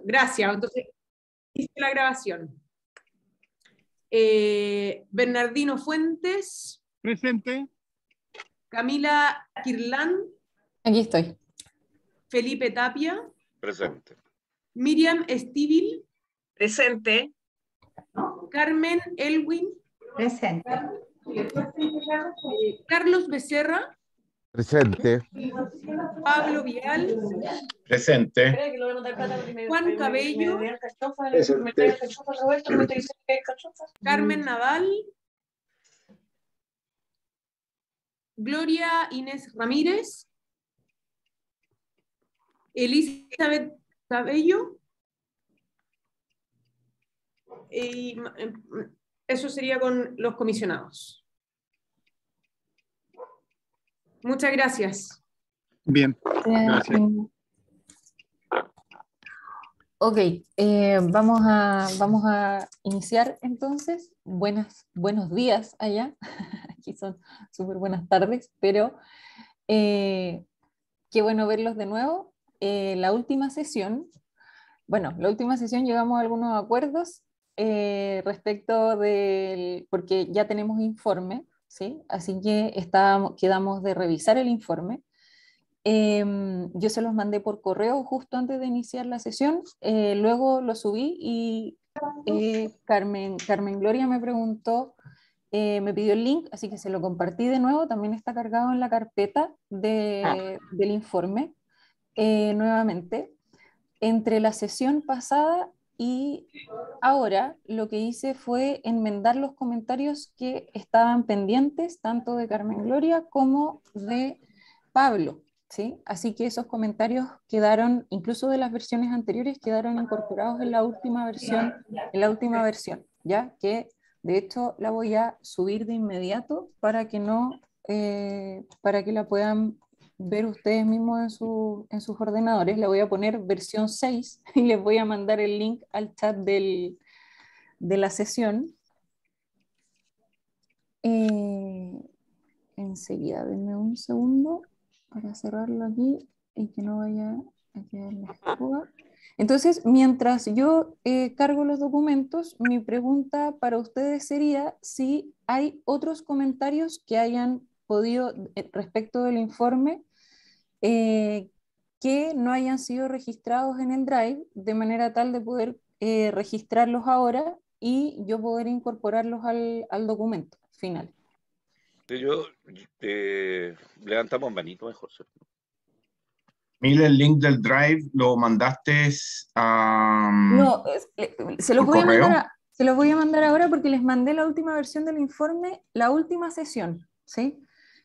Gracias. Entonces, hice la grabación. Bernardino Fuentes. Presente. Camila Quirlán. Aquí estoy. Felipe Tapia. Presente. Miriam Estíbil. Presente. Carmen Elwin. Presente. Carlos Becerra. Presente. Pablo Vial. Presente. Juan Cabello. Presente. Carmen Nadal. Gloria Inés Ramírez. Elizabeth Cabello. Y eso sería con los comisionados. Muchas gracias. Bien, gracias. Ok, vamos a iniciar entonces. Buenos días allá. Aquí son súper buenas tardes, pero qué bueno verlos de nuevo. La última sesión llegamos a algunos acuerdos respecto del, porque ya tenemos informe, ¿sí? Así que quedamos de revisar el informe. Yo se los mandé por correo justo antes de iniciar la sesión, luego lo subí y Carmen Gloria me preguntó, me pidió el link, así que se lo compartí de nuevo, también está cargado en la carpeta del informe, nuevamente. Entre la sesión pasada y ahora, lo que hice fue enmendar los comentarios que estaban pendientes, tanto de Carmen Gloria como de Pablo, ¿sí? Así que esos comentarios quedaron, incluso de las versiones anteriores, quedaron incorporados en la última versión, ¿ya? Que de hecho la voy a subir de inmediato para que la puedan ver ustedes mismos en sus ordenadores. Le voy a poner versión 6 y les voy a mandar el link al chat de la sesión. Enseguida, denme un segundo para cerrarlo aquí y que no vaya a quedar la fuga. Entonces, mientras yo cargo los documentos, mi pregunta para ustedes sería si hay otros comentarios que hayan podido, respecto del informe, que no hayan sido registrados en el Drive, de manera tal de poder registrarlos ahora y yo poder incorporarlos al documento final. Levantamos manito mejor, ¿cierto? Mira, el link del Drive lo mandaste a... No, se los ¿por correo? se los voy a mandar ahora porque les mandé la última versión del informe, la última sesión, ¿sí?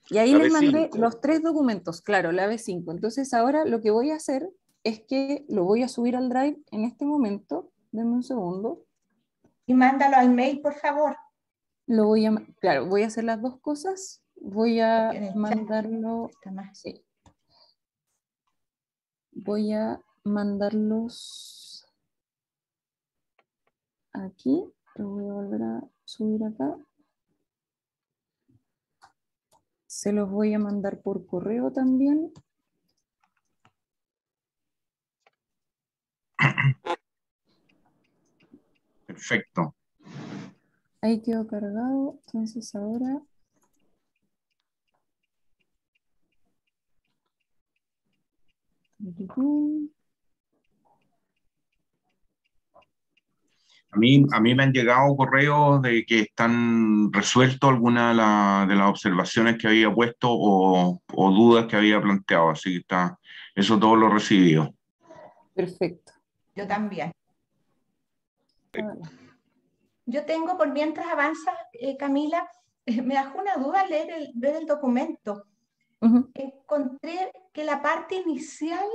Y ahí La les mandé B5. los 3 documentos, claro, la B5. Entonces ahora lo que voy a hacer es que lo voy a subir al Drive en este momento. Denme un segundo. Y mándalo al mail, por favor. Claro, voy a hacer las dos cosas. Voy a mandarlo. Sí. Voy a mandarlos aquí. Lo voy a volver a subir acá. Se los voy a mandar por correo también. Perfecto. Ahí quedó cargado. Entonces ahora... A mí me han llegado correos de que están resueltos algunas de las observaciones que había puesto o dudas que había planteado, así que está, eso todo lo he recibido. Perfecto. Yo también. Yo tengo, por mientras avanza, Camila, me dejó una duda ver el documento. Encontré que la parte inicial,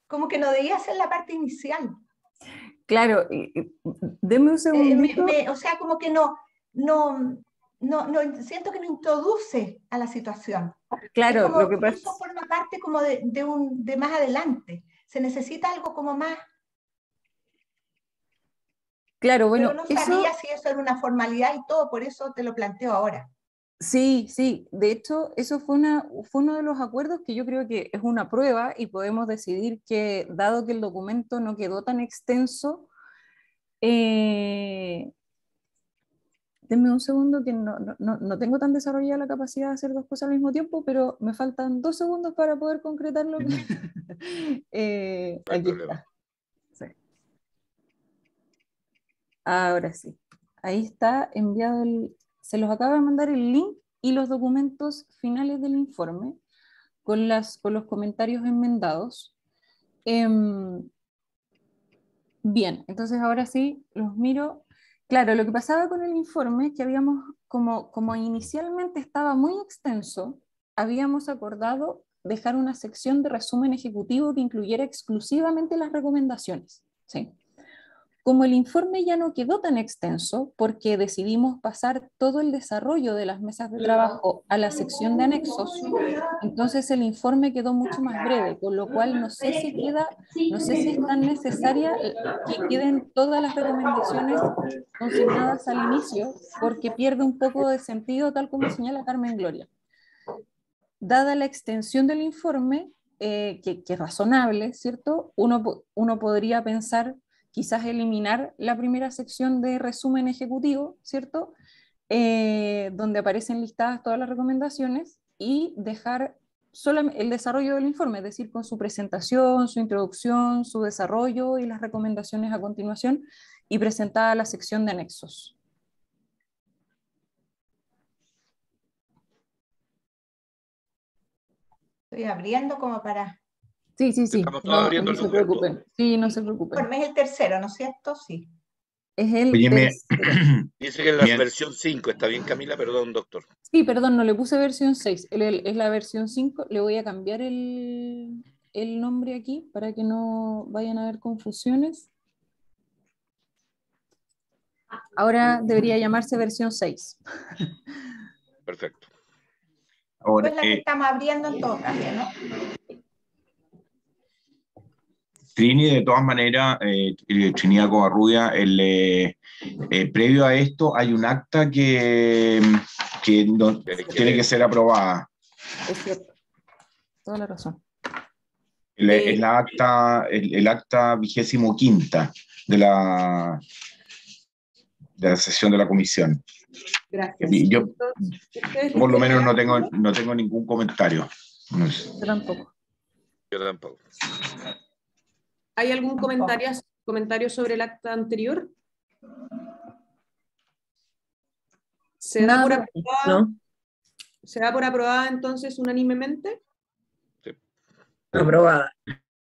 como que no debía ser la parte inicial. Claro, deme un segundito. O sea, como que no, siento que no introduce a la situación. Claro, como, lo que pasa... Eso forma parte como de más adelante. Se necesita algo como más... Claro, bueno, pero no sabía si eso era una formalidad y todo, por eso te lo planteo ahora. Sí, sí, de hecho, eso fue uno de los acuerdos que yo creo que es una prueba y podemos decidir que, dado que el documento no quedó tan extenso, denme un segundo que no tengo tan desarrollada la capacidad de hacer dos cosas al mismo tiempo, pero me faltan 2 segundos para poder concretar lo que... No hay aquí problema. está. Sí. Ahora sí. Ahí está enviado se los acaba de mandar el link y los documentos finales del informe con los comentarios enmendados. Bien, entonces ahora sí los miro. Claro, lo que pasaba con el informe es que habíamos, como inicialmente estaba muy extenso, habíamos acordado dejar una sección de resumen ejecutivo que incluyera exclusivamente las recomendaciones, ¿sí? Como el informe ya no quedó tan extenso, porque decidimos pasar todo el desarrollo de las mesas de trabajo a la sección de anexos, entonces el informe quedó mucho más breve, con lo cual no sé si es tan necesaria que queden todas las recomendaciones consignadas al inicio, porque pierde un poco de sentido, tal como señala Carmen Gloria. Dada la extensión del informe, que es razonable, ¿cierto? Uno podría pensar quizás eliminar la primera sección de resumen ejecutivo, ¿cierto? Donde aparecen listadas todas las recomendaciones y dejar solo el desarrollo del informe, es decir, con su presentación, su introducción, su desarrollo y las recomendaciones a continuación, y presentada la sección de anexos. Estoy abriendo como para... Sí. Estamos todos abriendo No el se documento. preocupen. Sí, no se preocupen. Informe es el tercero, ¿no es cierto? Sí. Es el Oye, tercero. Dice que es la versión 5. ¿Está bien, Camila? Perdón, doctor. Sí, perdón, no le puse versión 6. Es la versión 5. Le voy a cambiar el nombre aquí para que no vayan a haber confusiones. Ahora debería llamarse versión 6. Perfecto. Ahora, Pues la que estamos abriendo en todo caso, ¿no? Trini, de todas maneras, Trinidad Covarrubia, previo a esto hay un acta que tiene que ser aprobada. Es cierto. Toda la razón. El acta 25ª de la sesión de la comisión. Gracias. Yo por lo menos no tengo ningún comentario. Yo tampoco. Yo tampoco. ¿Hay algún comentario sobre el acta anterior? ¿Se da por aprobada? ¿No? ¿Se da por aprobada entonces unánimemente? Sí. Aprobada.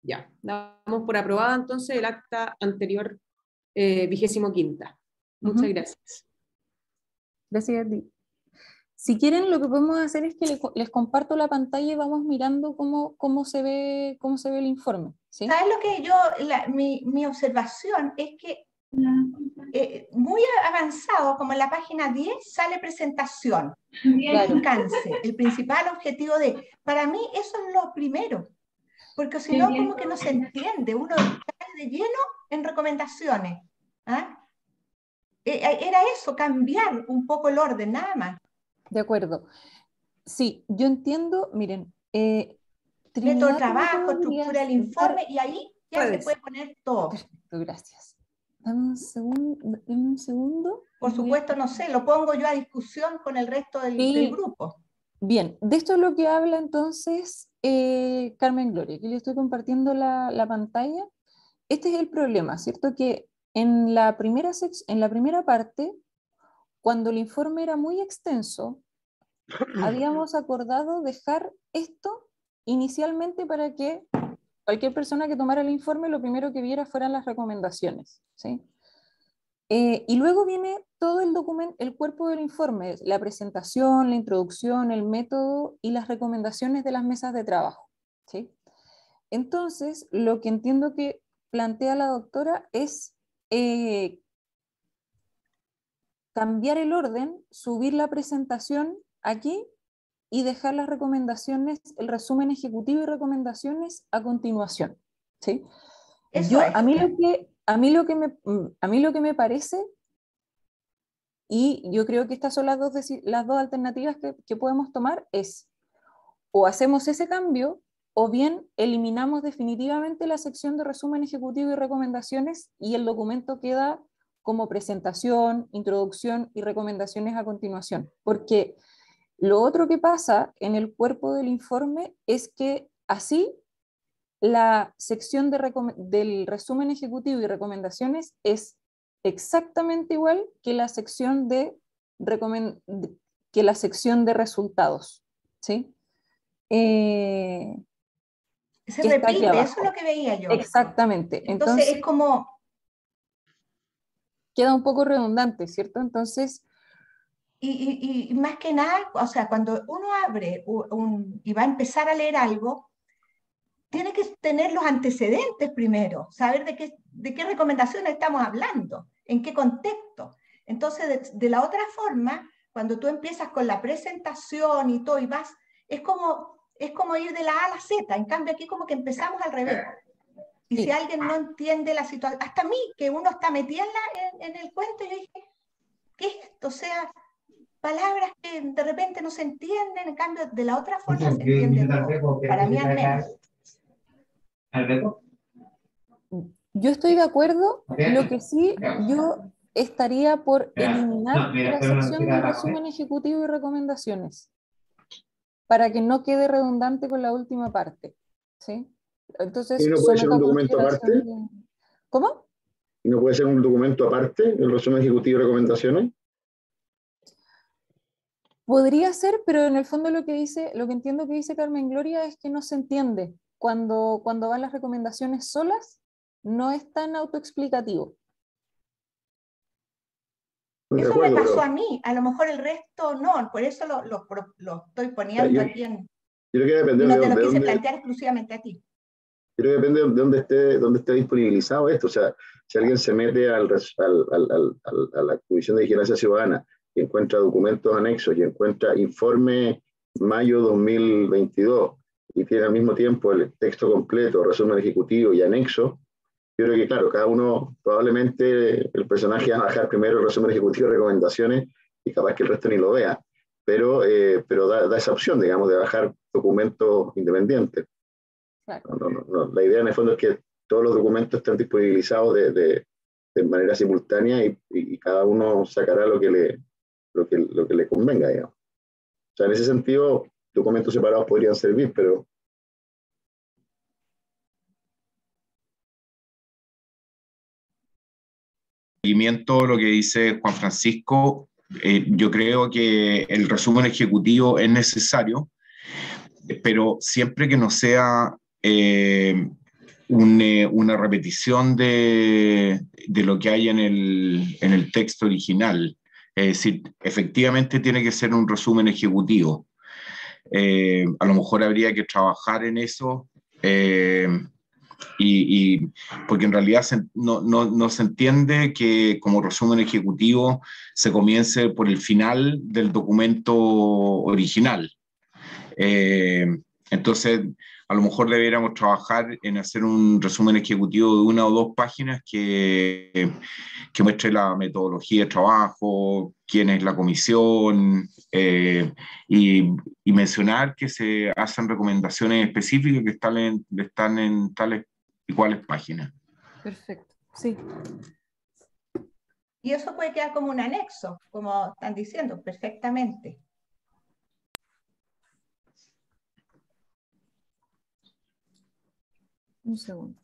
Ya, damos por aprobada entonces el acta anterior 25ª. Muchas gracias. Gracias a ti. Si quieren, lo que podemos hacer es que les comparto la pantalla y vamos mirando cómo se ve el informe. ¿Sí? ¿Sabes lo que mi observación es que muy avanzado, como en la página 10, sale presentación, alcance, el principal objetivo para mí eso es lo primero, porque si no, como que no se entiende, uno cae de lleno en recomendaciones. ¿Ah? Era eso, cambiar un poco el orden, nada más. De acuerdo. Sí, yo entiendo, miren, método de trabajo, estructura del informe, y ahí ya se puede poner todo. Perfecto, gracias. Dame un segundo. Por supuesto, no sé, lo pongo yo a discusión con el resto del grupo. Bien, de esto es lo que habla entonces Carmen Gloria. Aquí le estoy compartiendo la pantalla. Este es el problema, ¿cierto? Que en la primera parte, cuando el informe era muy extenso, habíamos acordado dejar esto inicialmente para que cualquier persona que tomara el informe lo primero que viera fueran las recomendaciones, ¿sí? Y luego viene todo el documento, el cuerpo del informe, la presentación, la introducción, el método y las recomendaciones de las mesas de trabajo, ¿sí? Entonces, lo que entiendo que plantea la doctora es cambiar el orden, subir la presentación aquí y dejar las recomendaciones, el resumen ejecutivo y recomendaciones a continuación, ¿sí? A mí lo que me parece Y yo creo que estas son las dos alternativas que podemos tomar, es o hacemos ese cambio o bien eliminamos definitivamente la sección de resumen ejecutivo y recomendaciones y el documento queda como presentación, introducción y recomendaciones a continuación. Porque lo otro que pasa en el cuerpo del informe es que así la sección del resumen ejecutivo y recomendaciones es exactamente igual que la sección de resultados, ¿sí? Se repite, eso es lo que veía yo. Exactamente. Entonces es como... Queda un poco redundante, ¿cierto? Entonces... Y más que nada, o sea, cuando uno abre y va a empezar a leer algo, tiene que tener los antecedentes primero, saber de qué recomendaciones estamos hablando, en qué contexto. Entonces, de la otra forma, cuando tú empiezas con la presentación y todo, y vas, es como ir de la A a la Z. En cambio, aquí como que empezamos al revés. Y si alguien no entiende la situación, hasta a mí, que uno está metida en el cuento, yo dije, ¿qué es esto? O sea, palabras que de repente no se entienden, en cambio, de la otra forma se entiende todo. Para mí al menos. Yo estoy de acuerdo, lo que sí, yo estaría por eliminar la sección de resumen ejecutivo y recomendaciones, para que no quede redundante con la última parte, ¿sí? Entonces, ¿y no puede ser un documento aparte? ¿Cómo? ¿Y no puede ser un documento aparte, el resumen ejecutivo y recomendaciones? Podría ser, pero en el fondo lo que entiendo que dice Carmen Gloria es que no se entiende. Cuando van las recomendaciones solas, no es tan autoexplicativo. Eso me pasó a mí, a lo mejor el resto no, por eso lo estoy poniendo aquí en... Yo creo que depende y no te lo quise plantear exclusivamente a ti. Yo creo que depende de dónde esté disponibilizado esto. O sea, si alguien se mete a la Comisión de Vigilancia Ciudadana y encuentra documentos anexos y encuentra informe mayo 2022 y tiene al mismo tiempo el texto completo, resumen ejecutivo y anexo, yo creo que, claro, cada uno, probablemente el personaje va a bajar primero el resumen ejecutivo y recomendaciones y capaz que el resto ni lo vea, pero da esa opción, digamos, de bajar documentos independientes. Claro. No. La idea en el fondo es que todos los documentos estén disponibilizados de manera simultánea y cada uno sacará lo que le convenga, digamos. O sea, en ese sentido, documentos separados podrían servir, pero... Seguimiento lo que dice Juan Francisco, yo creo que el resumen ejecutivo es necesario, pero siempre que no sea una repetición de lo que hay en el texto original. Es decir, efectivamente tiene que ser un resumen ejecutivo. A lo mejor habría que trabajar en eso, porque en realidad no se entiende que como resumen ejecutivo se comience por el final del documento original. Entonces, a lo mejor deberíamos trabajar en hacer un resumen ejecutivo de 1 o 2 páginas que muestre la metodología de trabajo, quién es la comisión, y mencionar que se hacen recomendaciones específicas que están en tales y cuáles páginas. Perfecto, sí. Y eso puede quedar como un anexo, como están diciendo, perfectamente. Un segundo.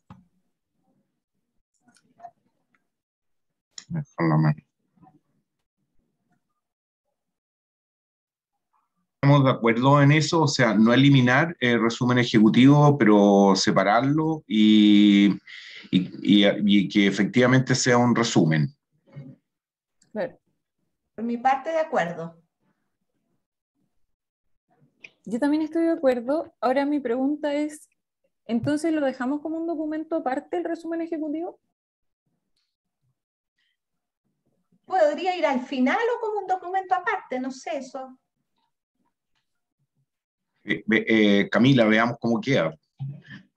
Con la mano. Estamos de acuerdo en eso, o sea, no eliminar el resumen ejecutivo, pero separarlo y que efectivamente sea un resumen. Claro. Por mi parte, de acuerdo. Yo también estoy de acuerdo. Ahora mi pregunta es, ¿entonces lo dejamos como un documento aparte el resumen ejecutivo? Podría ir al final o como un documento aparte, no sé eso. Camila, veamos cómo queda.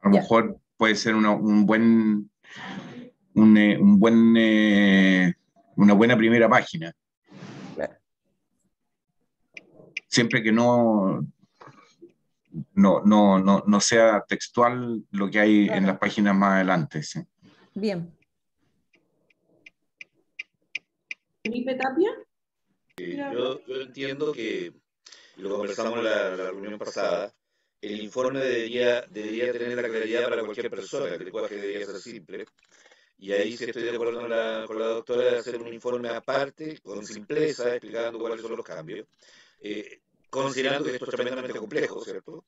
A lo mejor puede ser una buena primera página. siempre que no sea textual lo que hay en las páginas más adelante. ¿Sí? Bien. ¿Felipe Tapia? Yo entiendo que, y lo conversamos en la reunión pasada, el informe debería tener la claridad para cualquier persona, el lenguaje debería ser simple. Y ahí sí estoy de acuerdo con la doctora de hacer un informe aparte, con simpleza, explicando cuáles son los cambios, considerando que esto es tremendamente complejo, ¿cierto?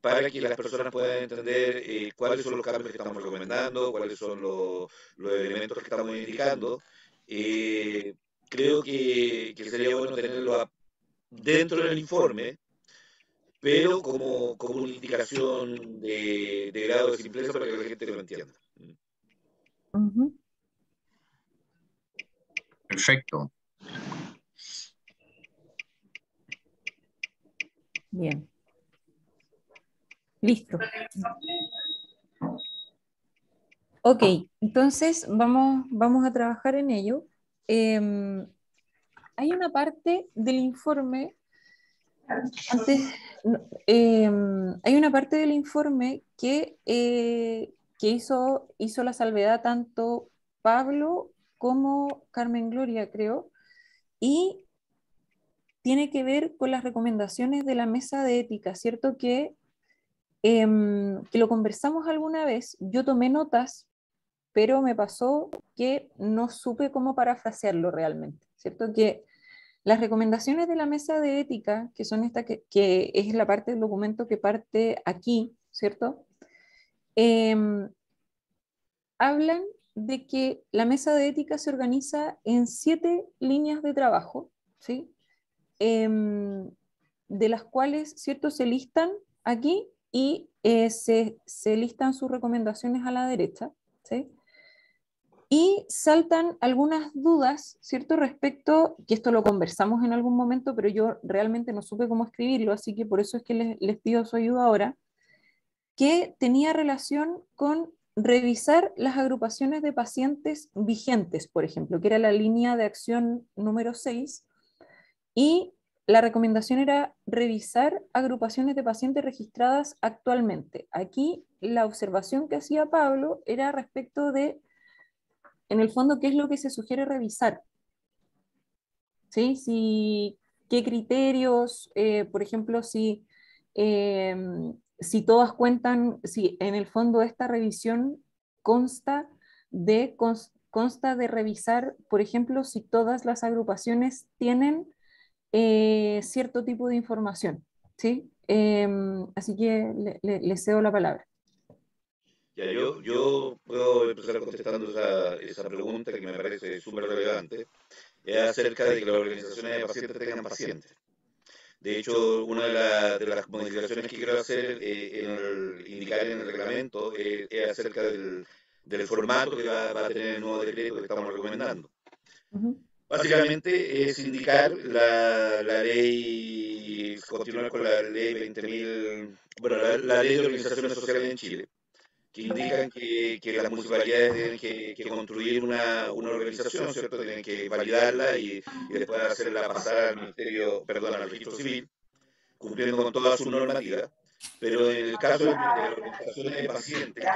Para que las personas puedan entender cuáles son los cambios que estamos recomendando, cuáles son los elementos que estamos indicando. Creo que sería bueno tenerlo dentro del informe, pero como una indicación de grado de simpleza para que la gente lo entienda. Perfecto. Bien. Listo. Ok, entonces vamos a trabajar en ello. Hay una parte del informe, hay una parte del informe que hizo la salvedad tanto Pablo como Carmen Gloria, creo, y tiene que ver con las recomendaciones de la mesa de ética, ¿cierto? Que lo conversamos alguna vez, yo tomé notas, pero me pasó que no supe cómo parafrasearlo realmente, ¿cierto? Que las recomendaciones de la mesa de ética, que son esta que es la parte del documento que parte aquí, ¿cierto? Hablan de que la mesa de ética se organiza en 7 líneas de trabajo, ¿sí? De las cuales, ¿cierto? Se listan aquí y se listan sus recomendaciones a la derecha, ¿sí? Y saltan algunas dudas, ¿cierto? Respecto, que esto lo conversamos en algún momento, pero yo realmente no supe cómo escribirlo, así que por eso es que les pido su ayuda ahora, que tenía relación con revisar las agrupaciones de pacientes vigentes, por ejemplo, que era la línea de acción número 6, y la recomendación era revisar agrupaciones de pacientes registradas actualmente. Aquí la observación que hacía Pablo era respecto de, en el fondo, qué es lo que se sugiere revisar. ¿Sí? ¿Qué criterios, por ejemplo, si todas cuentan, si en el fondo esta revisión consta de revisar, por ejemplo, si todas las agrupaciones tienen cierto tipo de información, ¿sí? Así que le cedo la palabra. Ya, yo puedo empezar contestando esa pregunta que me parece súper relevante, es acerca de que las organizaciones de pacientes tengan pacientes. De hecho, una de las modificaciones que quiero hacer, indicar en el reglamento, es acerca del formato que va a tener el nuevo decreto que estamos recomendando. Básicamente es indicar la ley, continuar con la ley 20.000, bueno, la ley de organizaciones sociales en Chile, que indican que las municipalidades tienen que construir una organización, ¿cierto? Tienen que validarla y después hacerla pasar al Ministerio, perdón, al Registro Civil, cumpliendo con toda su normativa. Pero en el caso de las organizaciones de pacientes, que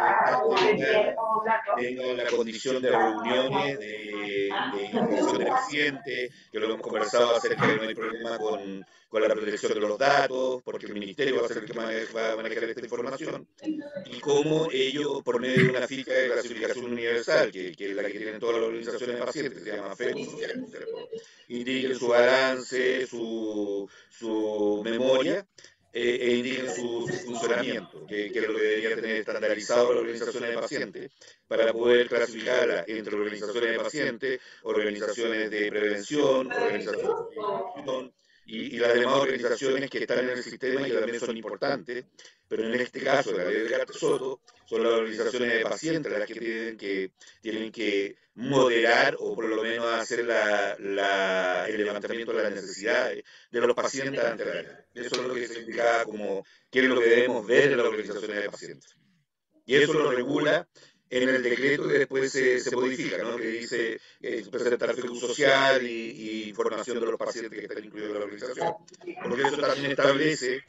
tengan la condición de reuniones, de integración de pacientes, que lo hemos conversado acerca de que no hay problema con la protección de los datos, porque el Ministerio va a ser el que va a manejar esta información, y cómo ellos, por medio de una ficha de clasificación universal, que es la que tienen todas las organizaciones de pacientes, que se llama FEU Social, indiquen su balance, su memoria, e indiquen su funcionamiento, que es lo que debería tener estandarizado la organización de pacientes, para poder clasificarla entre organizaciones de pacientes, organizaciones de prevención, organizaciones de distribución, y las demás organizaciones que están en el sistema y que también son importantes, pero en este caso, la ley de Edgar Soto, son las organizaciones de pacientes las que tienen que moderar o por lo menos hacer el levantamiento de las necesidades de los pacientes ante la ley. Eso es lo que se indicaba como qué es lo que debemos ver en las organizaciones de pacientes. Y eso lo regula en el decreto que después se modifica, ¿no? Que dice presentar Facebook social y información de los pacientes que están incluidos en la organización. Porque eso también establece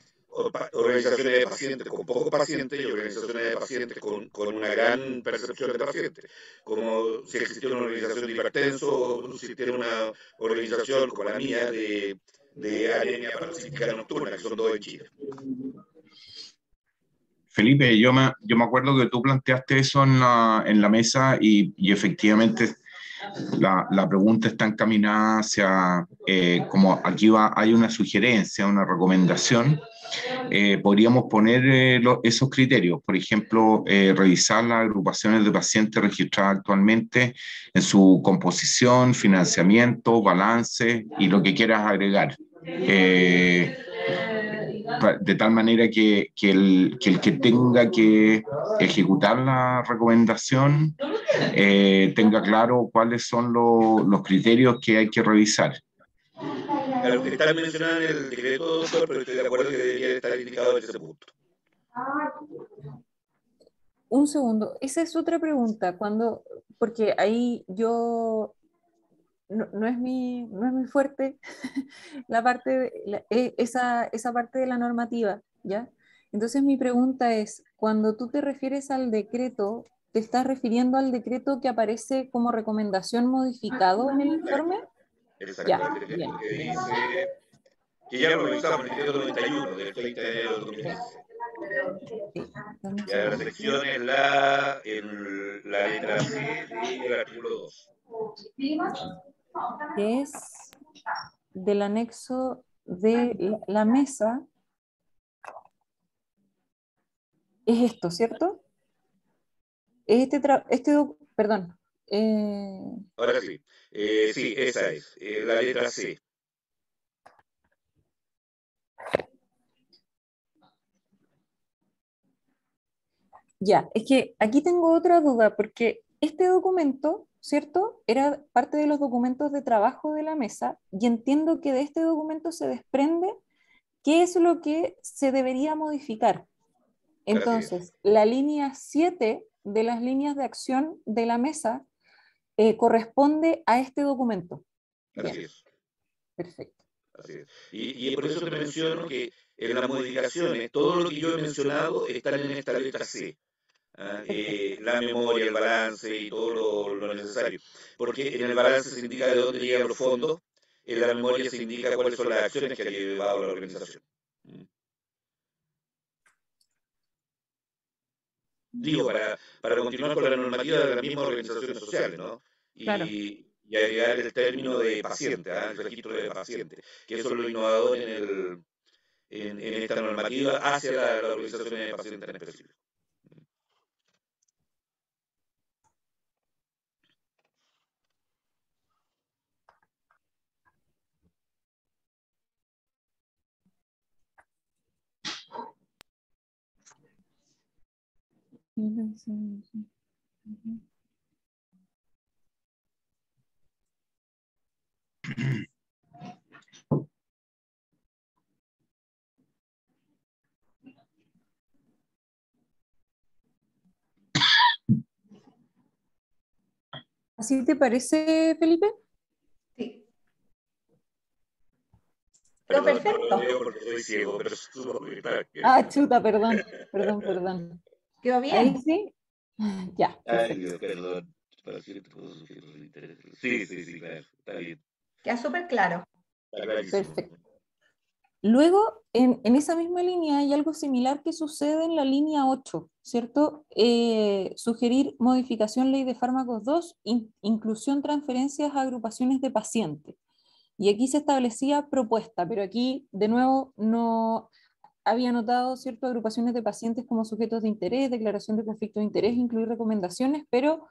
organizaciones de pacientes con pocos pacientes y organizaciones de pacientes con una gran percepción de pacientes, como si existiera una organización de hipertensos o si existiera una organización como la mía de anemia paroxística nocturna, que son dos en Chile. Felipe, yo me acuerdo que tú planteaste eso en la mesa y efectivamente la pregunta está encaminada hacia, como aquí hay una sugerencia, una recomendación, podríamos poner esos criterios, por ejemplo, revisar las agrupaciones de pacientes registradas actualmente en su composición, financiamiento, balance y lo que quieras agregar. De tal manera que el que tenga que ejecutar la recomendación tenga claro cuáles son los criterios que hay que revisar. Claro, está mencionado en el decreto, doctor, pero estoy de acuerdo que debería estar indicado en ese punto. Un segundo, esa es otra pregunta, porque ahí yo no es mi fuerte esa parte de la normativa, ¿ya? Entonces mi pregunta es, cuando tú te refieres al decreto, ¿te estás refiriendo al decreto que aparece como recomendación modificado en el informe? Exacto, el decreto que dice, que ya lo revisamos, el decreto 91 del 30 de enero del 2015. Ya la sección es la letra C del artículo 2. Que es del anexo de la mesa. Es esto, ¿cierto? Perdón. Ahora sí. Sí, esa es. La letra C. Ya, es que aquí tengo otra duda, porque este documento, ¿cierto? Era parte de los documentos de trabajo de la mesa, y entiendo que de este documento se desprende qué es lo que se debería modificar. Entonces, la línea 7 de las líneas de acción de la mesa corresponde a este documento. Así es. Perfecto. Así es. Y por eso te menciono que en las modificaciones, todo lo que yo he mencionado están en esta letra C. La memoria, el balance y todo lo necesario. Porque en el balance se indica de dónde llegan los fondos, en la memoria se indica cuáles son las acciones que ha llevado la organización. Digo, para continuar con la normativa de las mismas organizaciones sociales, ¿no? Claro. Y agregar el término de paciente, el registro de paciente, que eso es lo innovador en esta normativa hacia las organizaciones de pacientes en específico. ¿Así te parece, Felipe? Sí. Perdón, perfecto. no lo veo porque soy ciego, pero claro. Ah, chuta, perdón. ¿Quedó bien? Ahí sí. Ya. Ay, Dios, perdón. Sí, claro, está bien. Queda súper claro. Está clarísimo. Perfecto. Luego, en esa misma línea hay algo similar que sucede en la línea 8, ¿cierto? Sugerir modificación ley de fármacos 2, inclusión, transferencias a agrupaciones de pacientes. Y aquí se establecía propuesta, pero aquí, de nuevo, no había notado, ¿cierto?, agrupaciones de pacientes como sujetos de interés, declaración de conflicto de interés, incluir recomendaciones, pero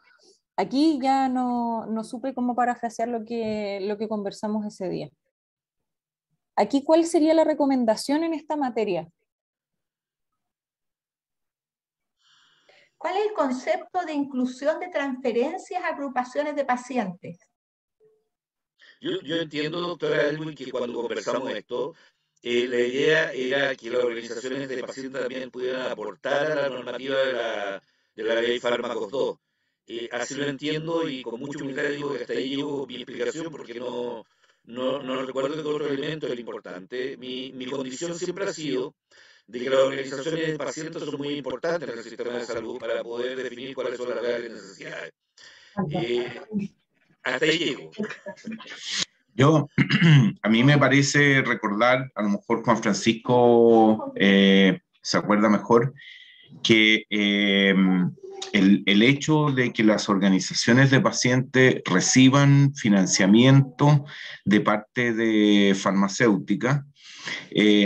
aquí ya no supe cómo parafrasear lo que conversamos ese día. Aquí, ¿cuál sería la recomendación en esta materia? ¿Cuál es el concepto de inclusión de transferencias a agrupaciones de pacientes? Yo entiendo, doctora Elwin, que cuando conversamos esto, la idea era que las organizaciones de pacientes también pudieran aportar a la normativa de la ley Fármacos 2. Así lo entiendo y con mucha humildad digo que hasta ahí llevo mi explicación porque no recuerdo que otro elemento es el importante. Mi condición siempre ha sido de que las organizaciones de pacientes son muy importantes en el sistema de salud para poder definir cuáles son las reales necesidades. Hasta ahí llego. A mí me parece recordar, a lo mejor Juan Francisco se acuerda mejor, que el hecho de que las organizaciones de pacientes reciban financiamiento de parte de farmacéutica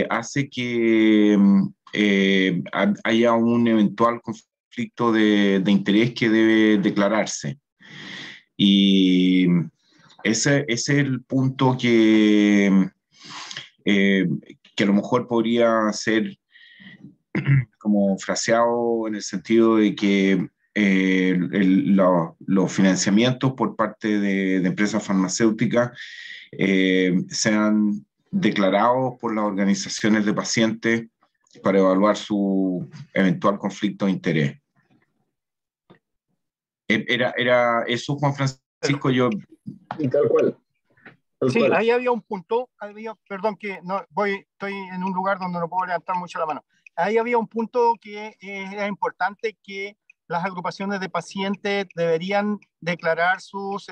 hace que haya un eventual conflicto de interés que debe declararse. Y ese es el punto que a lo mejor podría ser como fraseado en el sentido de que los financiamientos por parte de empresas farmacéuticas sean declarados por las organizaciones de pacientes para evaluar su eventual conflicto de interés. Era eso, Juan Francisco, yo... Y tal cual. Sí, ahí había un punto, perdón que no estoy en un lugar donde no puedo levantar mucho la mano. Ahí había un punto que era importante, que las agrupaciones de pacientes deberían declarar sus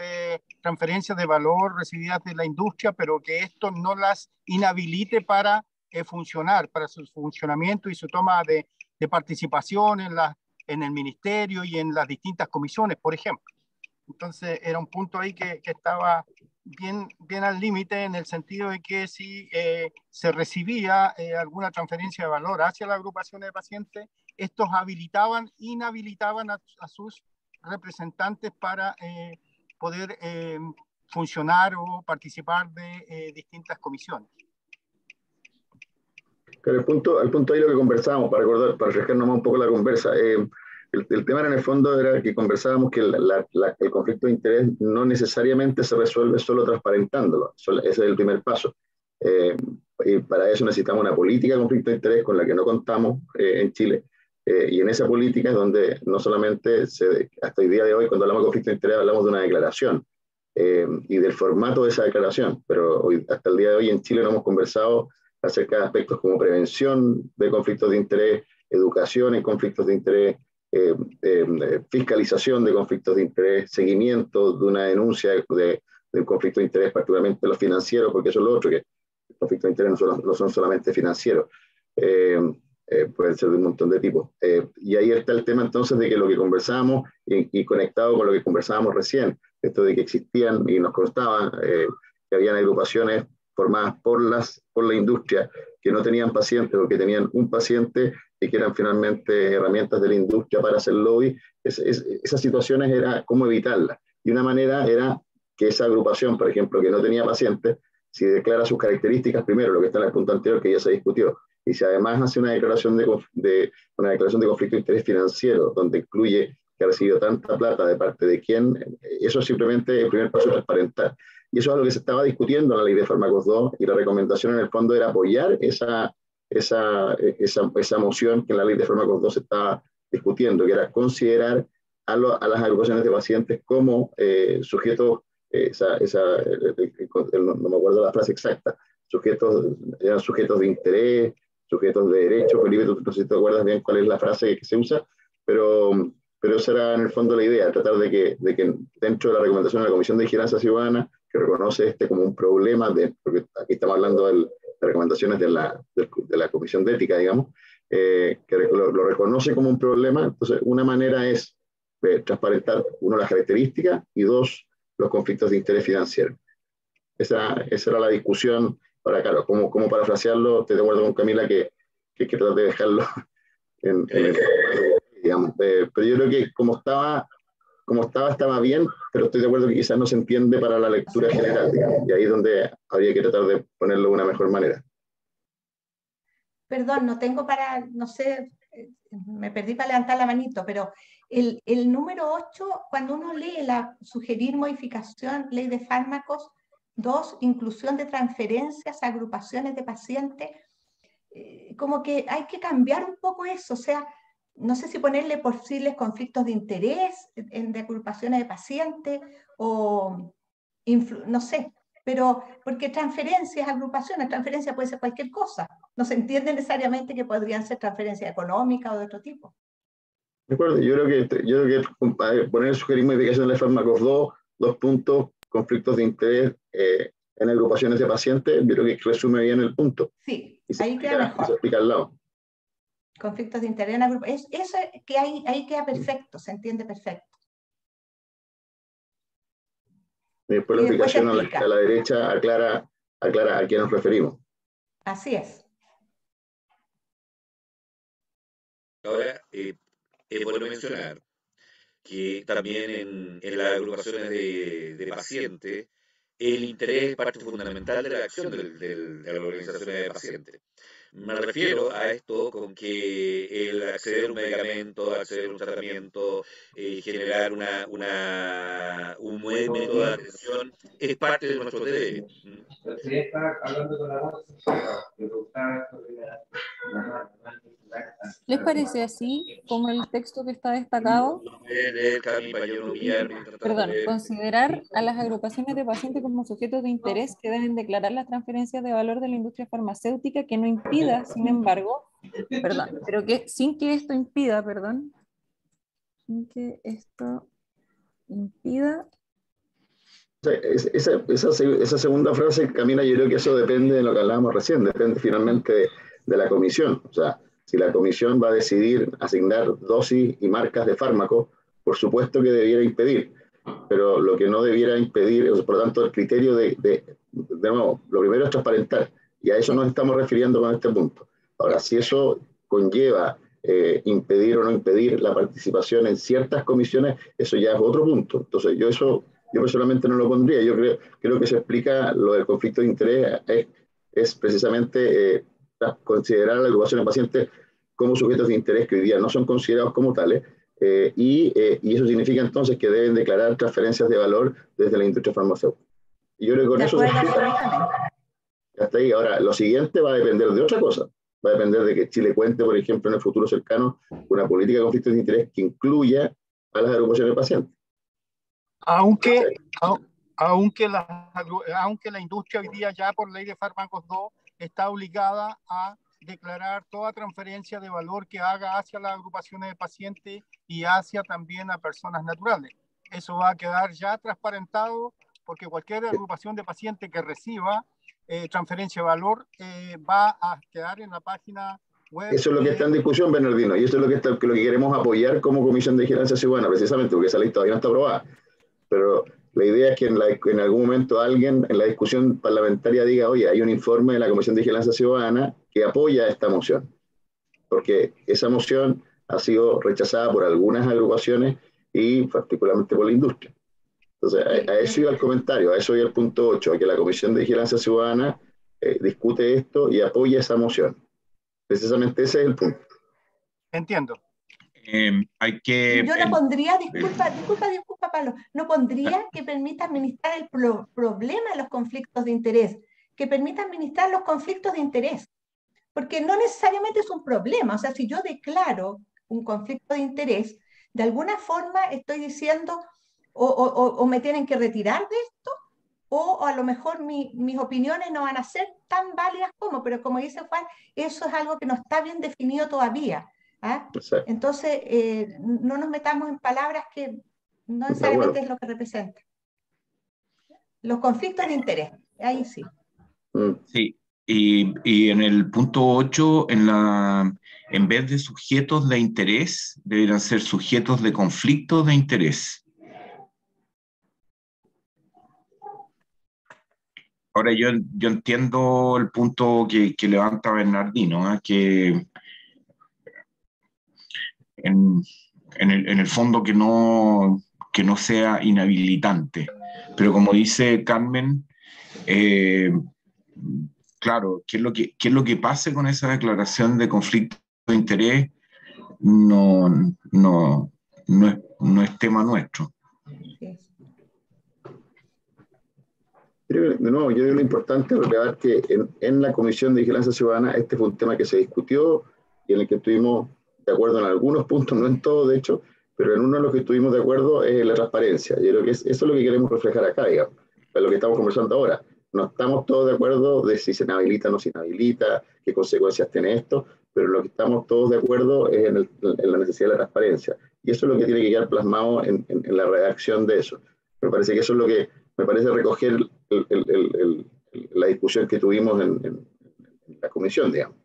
transferencias de valor recibidas de la industria, pero que esto no las inhabilite para funcionar, para su funcionamiento y su toma de participación en el ministerio y en las distintas comisiones, por ejemplo. Entonces era un punto ahí que estaba bien al límite, en el sentido de que si se recibía alguna transferencia de valor hacia la agrupación de pacientes, estos inhabilitaban a sus representantes para poder funcionar o participar de distintas comisiones. Pero el punto ahí lo que conversábamos, para refrescarnos más un poco la conversa, el tema en el fondo era que conversábamos que el conflicto de interés no necesariamente se resuelve solo transparentándolo. Ese es el primer paso. Y para eso necesitamos una política de conflicto de interés con la que no contamos en Chile. Y en esa política es donde no solamente, hasta el día de hoy, cuando hablamos de conflicto de interés, hablamos de una declaración y del formato de esa declaración. Pero hasta el día de hoy en Chile no hemos conversado acerca de aspectos como prevención de conflictos de interés, educación en conflictos de interés, fiscalización de conflictos de interés, seguimiento de una denuncia de un conflicto de interés, particularmente los financieros, porque eso es lo otro, que los conflictos de interés no son solamente financieros, pueden ser de un montón de tipos. Y ahí está el tema entonces de que lo que conversábamos, y conectado con lo que conversábamos recién, esto de que existían y nos constaban que habían agrupaciones formadas por la industria que no tenían pacientes o que tenían un paciente y que eran finalmente herramientas de la industria para hacer lobby. Esas situaciones era cómo evitarlas. Y una manera era que esa agrupación, por ejemplo, que no tenía pacientes, si declara sus características primero, lo que está en el punto anterior que ya se discutió, y si además hace una declaración de conflicto de interés financiero, donde incluye que ha recibido tanta plata de parte de quién, eso es simplemente el primer paso, transparentar. Y eso es lo que se estaba discutiendo en la ley de fármacos 2, y la recomendación en el fondo era apoyar esa moción que en la ley de fármacos 2 se estaba discutiendo, que era considerar a las agrupaciones de pacientes como sujetos, no me acuerdo la frase exacta, eran sujetos de interés, sujetos de derecho. Felipe, tú no sé si te acuerdas bien cuál es la frase que se usa, pero esa era en el fondo la idea, tratar de que dentro de la recomendación de la Comisión de Vigilancia Ciudadana, que reconoce como un problema, porque aquí estamos hablando de recomendaciones de la Comisión de Ética, digamos, que lo reconoce como un problema. Entonces, una manera es transparentar, uno, las características, y dos, los conflictos de interés financiero. Esa era la discusión. Ahora, claro, como parafrasearlo, estoy de acuerdo con Camila que hay que tratar de dejarlo digamos, pero yo creo que como estaba bien, pero estoy de acuerdo que quizás no se entiende para la lectura general, digamos, y ahí es donde habría que tratar de ponerlo de una mejor manera. Perdón, no sé, me perdí para levantar la manito, pero el número 8, cuando uno lee sugerir modificación, ley de fármacos 2, inclusión de transferencias a agrupaciones de pacientes, como que hay que cambiar un poco eso. O sea, no sé si ponerle posibles conflictos de interés de agrupaciones de pacientes o no sé, pero porque transferencias, agrupaciones, transferencia puede ser cualquier cosa. No se entiende necesariamente que podrían ser transferencias económicas o de otro tipo. De acuerdo, yo creo que poner el sugerir modificación de fármacos 2 puntos, conflictos de interés en agrupaciones de pacientes, yo creo que resume bien el punto. Sí, ahí queda mejor. Y se explica al lado. Conflictos de interés en agrupaciones, eso que ahí queda perfecto, se entiende perfecto. Y después la explicación a la derecha aclara a quién nos referimos. Así es. Ahora, es bueno mencionar que también en las agrupaciones de pacientes, el interés es parte fundamental de la acción de las organizaciones de pacientes. Me refiero a esto con que el acceder a un medicamento, acceder a un tratamiento, generar un buen método de atención, es parte de nuestros deberes. ¿Les parece así como el texto que está destacado? Perdón, considerar a las agrupaciones de pacientes como sujetos de interés que deben declarar las transferencias de valor de la industria farmacéutica que no impida, sin embargo, sin que esto impida, Esa segunda frase, Camila, yo creo que eso depende de lo que hablábamos recién, depende finalmente de la comisión. O sea, si la comisión va a decidir asignar dosis y marcas de fármacos, por supuesto que debiera impedir, pero lo que no debiera impedir, por lo tanto, el criterio de nuevo, lo primero es transparentar, y a eso nos estamos refiriendo con este punto. Ahora, si eso conlleva impedir o no impedir la participación en ciertas comisiones, eso ya es otro punto. Entonces, yo personalmente no lo pondría. Yo creo que se explica lo del conflicto de interés, es precisamente considerar a la agrupación de pacientes como sujetos de interés que hoy día no son considerados como tales, y eso significa entonces que deben declarar transferencias de valor desde la industria farmacéutica. Y yo creo que con eso se explica. Hasta ahí. Ahora, lo siguiente va a depender de otra cosa. Va a depender de que Chile cuente, por ejemplo, en el futuro cercano, una política de conflictos de interés que incluya a las agrupaciones de pacientes. Aunque la industria hoy día ya por ley de fármacos 2 está obligada a declarar toda transferencia de valor que haga hacia las agrupaciones de pacientes y hacia también a personas naturales. Eso va a quedar ya transparentado porque cualquier agrupación de pacientes que reciba transferencia de valor va a quedar en la página web. Eso es lo que está en discusión, Bernardino, y eso es lo que queremos apoyar como Comisión de Vigilancia Ciudadana, precisamente porque esa ley todavía no está aprobada. Pero la idea es que en algún momento alguien en la discusión parlamentaria diga, oye, hay un informe de la Comisión de Vigilancia Ciudadana que apoya esta moción, porque esa moción ha sido rechazada por algunas agrupaciones y particularmente por la industria. Entonces, a eso iba el comentario, a eso iba el punto 8, a que la Comisión de Vigilancia Ciudadana discute esto y apoya esa moción. Precisamente ese es el punto. Entiendo. Hay que... Yo no pondría, disculpa, Pablo, no pondría que permita administrar el problema de los conflictos de interés, que permita administrar los conflictos de interés, porque no necesariamente es un problema. O sea, si yo declaro un conflicto de interés, de alguna forma estoy diciendo o me tienen que retirar de esto, o a lo mejor mis opiniones no van a ser tan válidas pero como dice Juan, eso es algo que no está bien definido todavía. ¿Ah? Entonces, no nos metamos en palabras que no necesariamente es lo que representa. Los conflictos de interés, ahí sí. Sí, y en el punto 8, en vez de sujetos de interés, deberían ser sujetos de conflictos de interés. Ahora yo entiendo el punto que levanta Bernardino, ¿eh? Que en el fondo que no sea inhabilitante. Pero como dice Carmen, claro, ¿qué es lo que pase con esa declaración de conflicto de interés? No es tema nuestro. De nuevo, yo digo lo importante es recordar que en la Comisión de Vigilancia Ciudadana este fue un tema que se discutió y en el que estuvimos de acuerdo en algunos puntos, no en todos, de hecho, pero en uno de los que estuvimos de acuerdo es la transparencia. Yo creo que eso es lo que queremos reflejar acá, digamos, es lo que estamos conversando ahora. No estamos todos de acuerdo de si se inhabilita o no se inhabilita, qué consecuencias tiene esto, pero lo que estamos todos de acuerdo es en la necesidad de la transparencia. Y eso es lo que tiene que quedar plasmado en la redacción de eso. Me parece que eso es lo que me parece recoger la discusión que tuvimos en la comisión, digamos.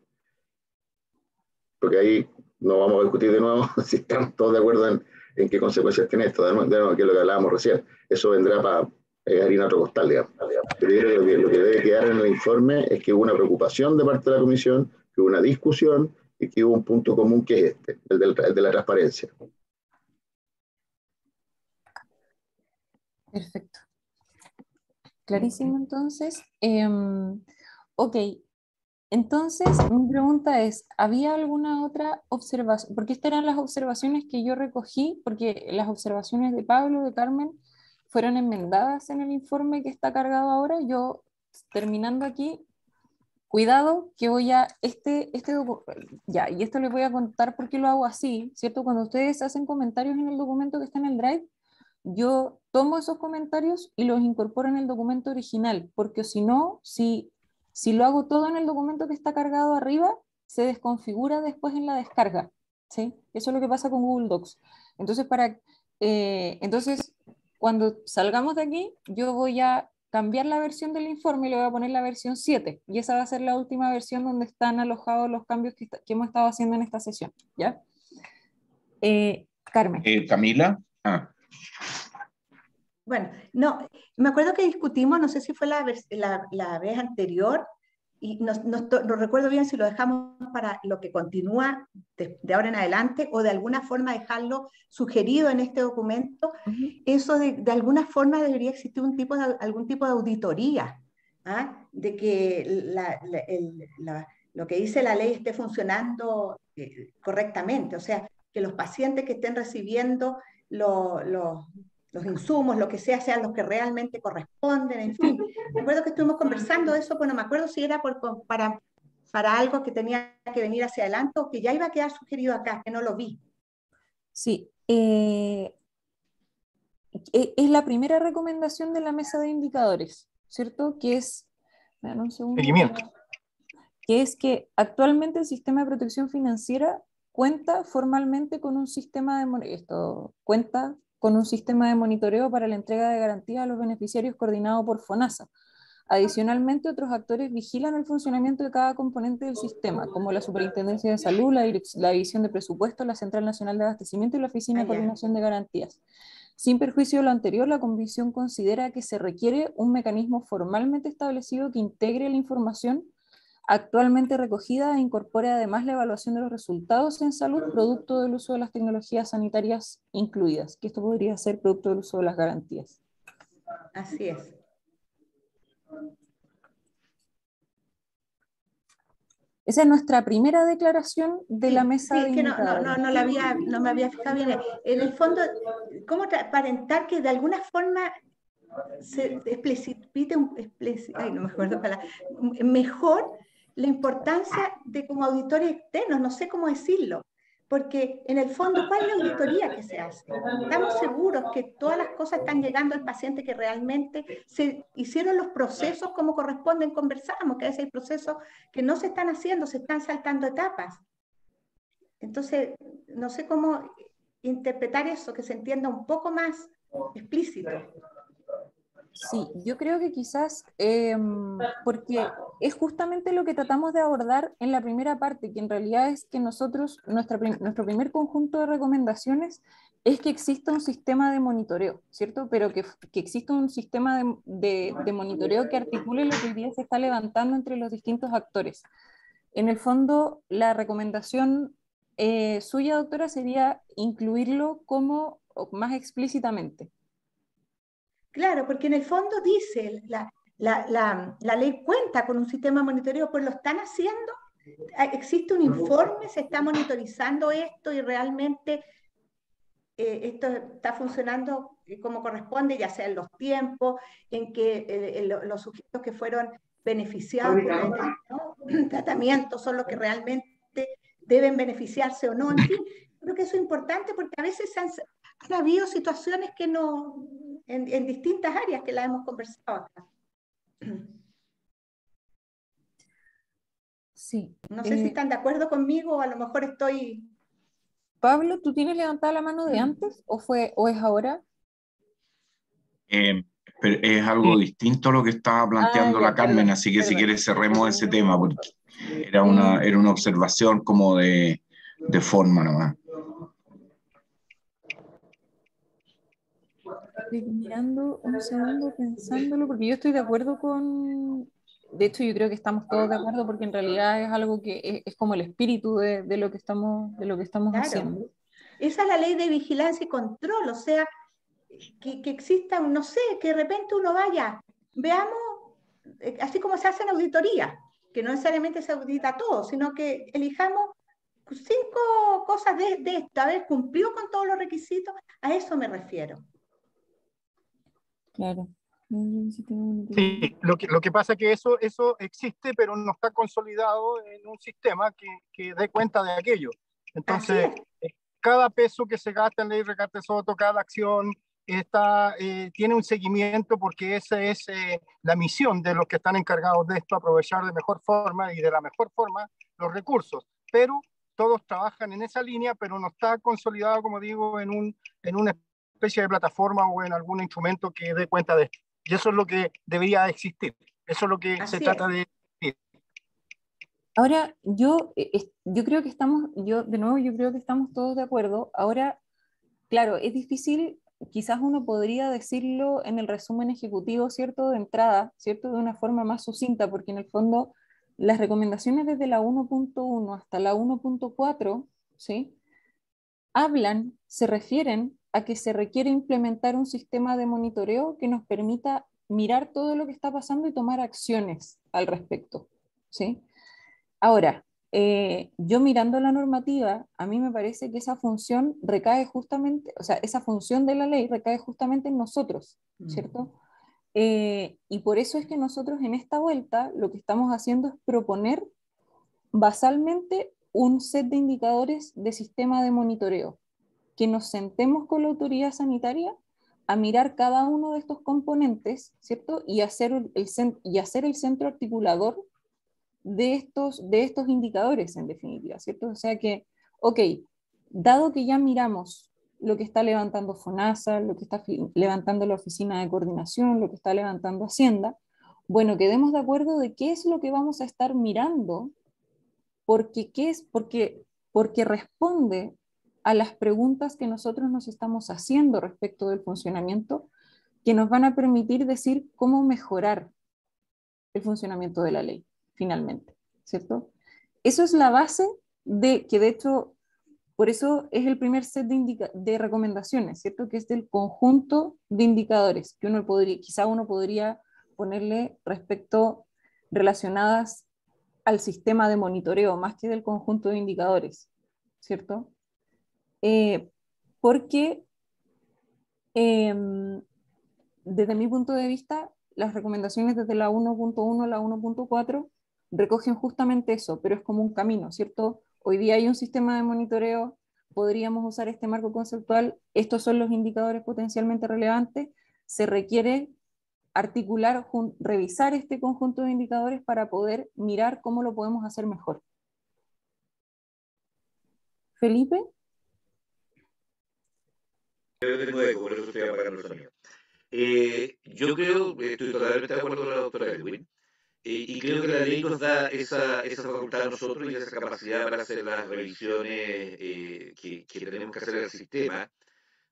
Porque ahí no vamos a discutir de nuevo si estamos todos de acuerdo en qué consecuencias tiene esto, de nuevo, que es lo que hablábamos recién. Eso vendrá para harina otro costal, digamos. Pero yo creo que lo que debe quedar en el informe es que hubo una preocupación de parte de la comisión, que hubo una discusión y que hubo un punto común que es este, el de la transparencia. Perfecto. Clarísimo, entonces. Ok. Entonces, mi pregunta es, ¿había alguna otra observación? Porque estas eran las observaciones que yo recogí, porque las observaciones de Pablo, de Carmen, fueron enmendadas en el informe que está cargado ahora. Yo, terminando aquí, cuidado que voy a, ya, y esto les voy a contar por qué lo hago así, ¿cierto? Cuando ustedes hacen comentarios en el documento que está en el Drive, yo tomo esos comentarios y los incorporo en el documento original, porque si no, si lo hago todo en el documento que está cargado arriba, se desconfigura después en la descarga, ¿sí? Eso es lo que pasa con Google Docs. Entonces, entonces cuando salgamos de aquí, yo voy a cambiar la versión del informe y le voy a poner la versión 7, y esa va a ser la última versión donde están alojados los cambios que hemos estado haciendo en esta sesión, ¿ya? Carmen. Camila. Bueno, no, me acuerdo que discutimos, no sé si fue la vez anterior, y no recuerdo bien si lo dejamos para lo que continúa de ahora en adelante, o de alguna forma dejarlo sugerido en este documento. Eso de alguna forma debería existir algún tipo de auditoría, ¿ah? De que lo que dice la ley esté funcionando correctamente, o sea, que los pacientes que estén recibiendo los insumos, lo que sea, sean los que realmente corresponden, en fin. Me acuerdo que estuvimos conversando de eso, pero no me acuerdo si era para algo que tenía que venir hacia adelante o que ya iba a quedar sugerido acá, que no lo vi. Sí, es la primera recomendación de la mesa de indicadores, ¿cierto? Que es, un segundo, seguimiento. Que es que actualmente el sistema de protección financiera cuenta formalmente con un sistema de monitoreo para la entrega de garantías a los beneficiarios coordinado por FONASA. Adicionalmente, otros actores vigilan el funcionamiento de cada componente del sistema, como la Superintendencia de Salud, la División de Presupuestos, la Central Nacional de Abastecimiento y la Oficina de Coordinación de Garantías. Sin perjuicio de lo anterior, la Comisión considera que se requiere un mecanismo formalmente establecido que integre la información actualmente recogida e incorpore además la evaluación de los resultados en salud producto del uso de las tecnologías sanitarias incluidas, que esto podría ser producto del uso de las garantías. Así es. Esa es nuestra primera declaración de la mesa de indicadores. No me había fijado bien. En el fondo, ¿cómo aparentar que de alguna forma se explicite no me acuerdo mejor la importancia de como auditores externos, no sé cómo decirlo, porque en el fondo, ¿cuál es la auditoría que se hace? ¿Estamos seguros que todas las cosas están llegando al paciente, que realmente se hicieron los procesos como corresponden? Conversábamos que a veces hay procesos que no se están haciendo, se están saltando etapas. Entonces, no sé cómo interpretar eso, que se entienda un poco más explícito. Sí, yo creo que quizás, porque es justamente lo que tratamos de abordar en la primera parte, que en realidad es que nuestro primer conjunto de recomendaciones es que exista un sistema de monitoreo, ¿cierto? Pero que exista un sistema de monitoreo que articule lo que hoy día se está levantando entre los distintos actores. En el fondo, la recomendación suya, doctora, sería incluirlo como más explícitamente. Claro, porque en el fondo dice, la ley cuenta con un sistema de monitoreo, pues lo están haciendo. Existe un informe, se está monitorizando esto y realmente esto está funcionando como corresponde, ya sea en los tiempos, en que los sujetos que fueron beneficiados por el tratamiento son los que realmente deben beneficiarse o no, en fin, creo que eso es importante porque a veces han habido situaciones que no, en distintas áreas que las hemos conversado acá. Sí. No sé si están de acuerdo conmigo o a lo mejor estoy... Pablo, ¿tú tienes levantada la mano de antes o es ahora? Pero es algo distinto a lo que estaba planteando la Carmen, perdón, así que si perdón. quieres cerremos ese tema, porque era una observación como de forma nomás. Estoy mirando un segundo, pensándolo, porque yo estoy de acuerdo con... De hecho, yo creo que estamos todos de acuerdo porque en realidad es algo que es como el espíritu de lo que estamos Claro. haciendo. Esa es la ley de vigilancia y control, o sea, que exista, no sé, que de repente uno vaya, veamos, así como se hace en auditoría, que no necesariamente se audita todo, sino que elijamos 5 cosas de esto, a ver, cumplió con todos los requisitos, a eso me refiero. Claro. Sí, lo que pasa es que eso existe, pero no está consolidado en un sistema que dé cuenta de aquello. Entonces, cada peso que se gasta en Ley Recarte Soto, cada acción tiene un seguimiento porque esa es la misión de los que están encargados de esto, aprovechar de mejor forma y de la mejor forma los recursos. Pero todos trabajan en esa línea, pero no está consolidado, como digo, en una especie de plataforma o en algún instrumento que dé cuenta de esto. Y eso es lo que debería existir. Eso es lo que se trata de decir. Ahora, yo creo que yo creo que estamos todos de acuerdo. Ahora, claro, es difícil, quizás uno podría decirlo en el resumen ejecutivo, ¿cierto? De entrada, ¿cierto? De una forma más sucinta, porque en el fondo las recomendaciones desde la 1.1 hasta la 1.4, ¿sí? Se refieren a que se requiere implementar un sistema de monitoreo que nos permita mirar todo lo que está pasando y tomar acciones al respecto, ¿sí? Ahora, yo mirando la normativa, a mí me parece que esa función recae justamente, o sea, esa función de la ley recae justamente en nosotros, ¿cierto? Y por eso es que nosotros en esta vuelta lo que estamos haciendo es proponer basalmente un set de indicadores de sistema de monitoreo, que nos sentemos con la autoridad sanitaria a mirar cada uno de estos componentes, ¿cierto? Y hacer el centro articulador de estos indicadores, en definitiva, ¿cierto? O sea que, ok, dado que ya miramos lo que está levantando FONASA, lo que está levantando la Oficina de Coordinación, lo que está levantando Hacienda, bueno, quedemos de acuerdo de qué es lo que vamos a estar mirando, porque responde a las preguntas que nosotros nos estamos haciendo respecto del funcionamiento, que nos van a permitir decir cómo mejorar el funcionamiento de la ley, finalmente, ¿cierto? Eso es la base de hecho, por eso es el primer set de recomendaciones, ¿cierto? Que es del conjunto de indicadores que quizá uno podría ponerle relacionadas al sistema de monitoreo, más que del conjunto de indicadores, ¿cierto? Porque desde mi punto de vista, las recomendaciones desde la 1.1 a la 1.4 recogen justamente eso, pero es como un camino, ¿cierto? Hoy día hay un sistema de monitoreo, podríamos usar este marco conceptual, estos son los indicadores potencialmente relevantes, se requiere revisar este conjunto de indicadores para poder mirar cómo lo podemos hacer mejor. ¿Felipe? Yo tengo eco, por eso estoy apagando el sonido. Yo creo, estoy totalmente de acuerdo con la doctora Edwin, y creo que la ley nos da esa facultad a nosotros y esa capacidad para hacer las revisiones que tenemos que hacer en el sistema.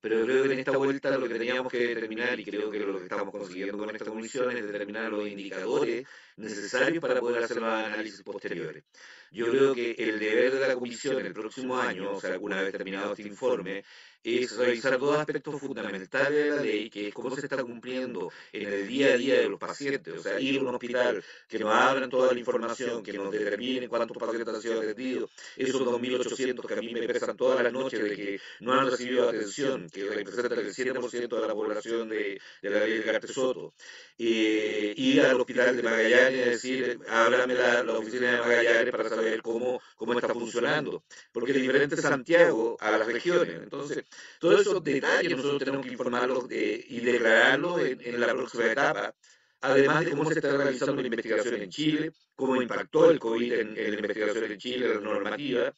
Pero creo que en esta vuelta lo que teníamos que determinar, y creo que lo que estamos consiguiendo con esta comisión, es determinar los indicadores necesarios para poder hacer los análisis posteriores. Yo creo que el deber de la comisión el próximo año, o sea, una vez terminado este informe, es revisar dos aspectos fundamentales de la ley, que es cómo se está cumpliendo en el día a día de los pacientes. O sea, ir a un hospital, que nos abran toda la información, que nos determinen cuántos pacientes han sido atendidos, esos 2.800 que a mí me pesan todas las noches de que no han recibido atención, que representan el 7% de la población de la ley de Cartes Soto. Ir al hospital de Magallanes, es decir, ábrame la oficina de Magallanes para saber cómo está funcionando, porque es diferente Santiago a las regiones. Entonces, todos esos detalles nosotros tenemos que informarlos y declararlos en la próxima etapa, además de cómo se está realizando la investigación en Chile, cómo impactó el COVID en la investigación en Chile, la normativa,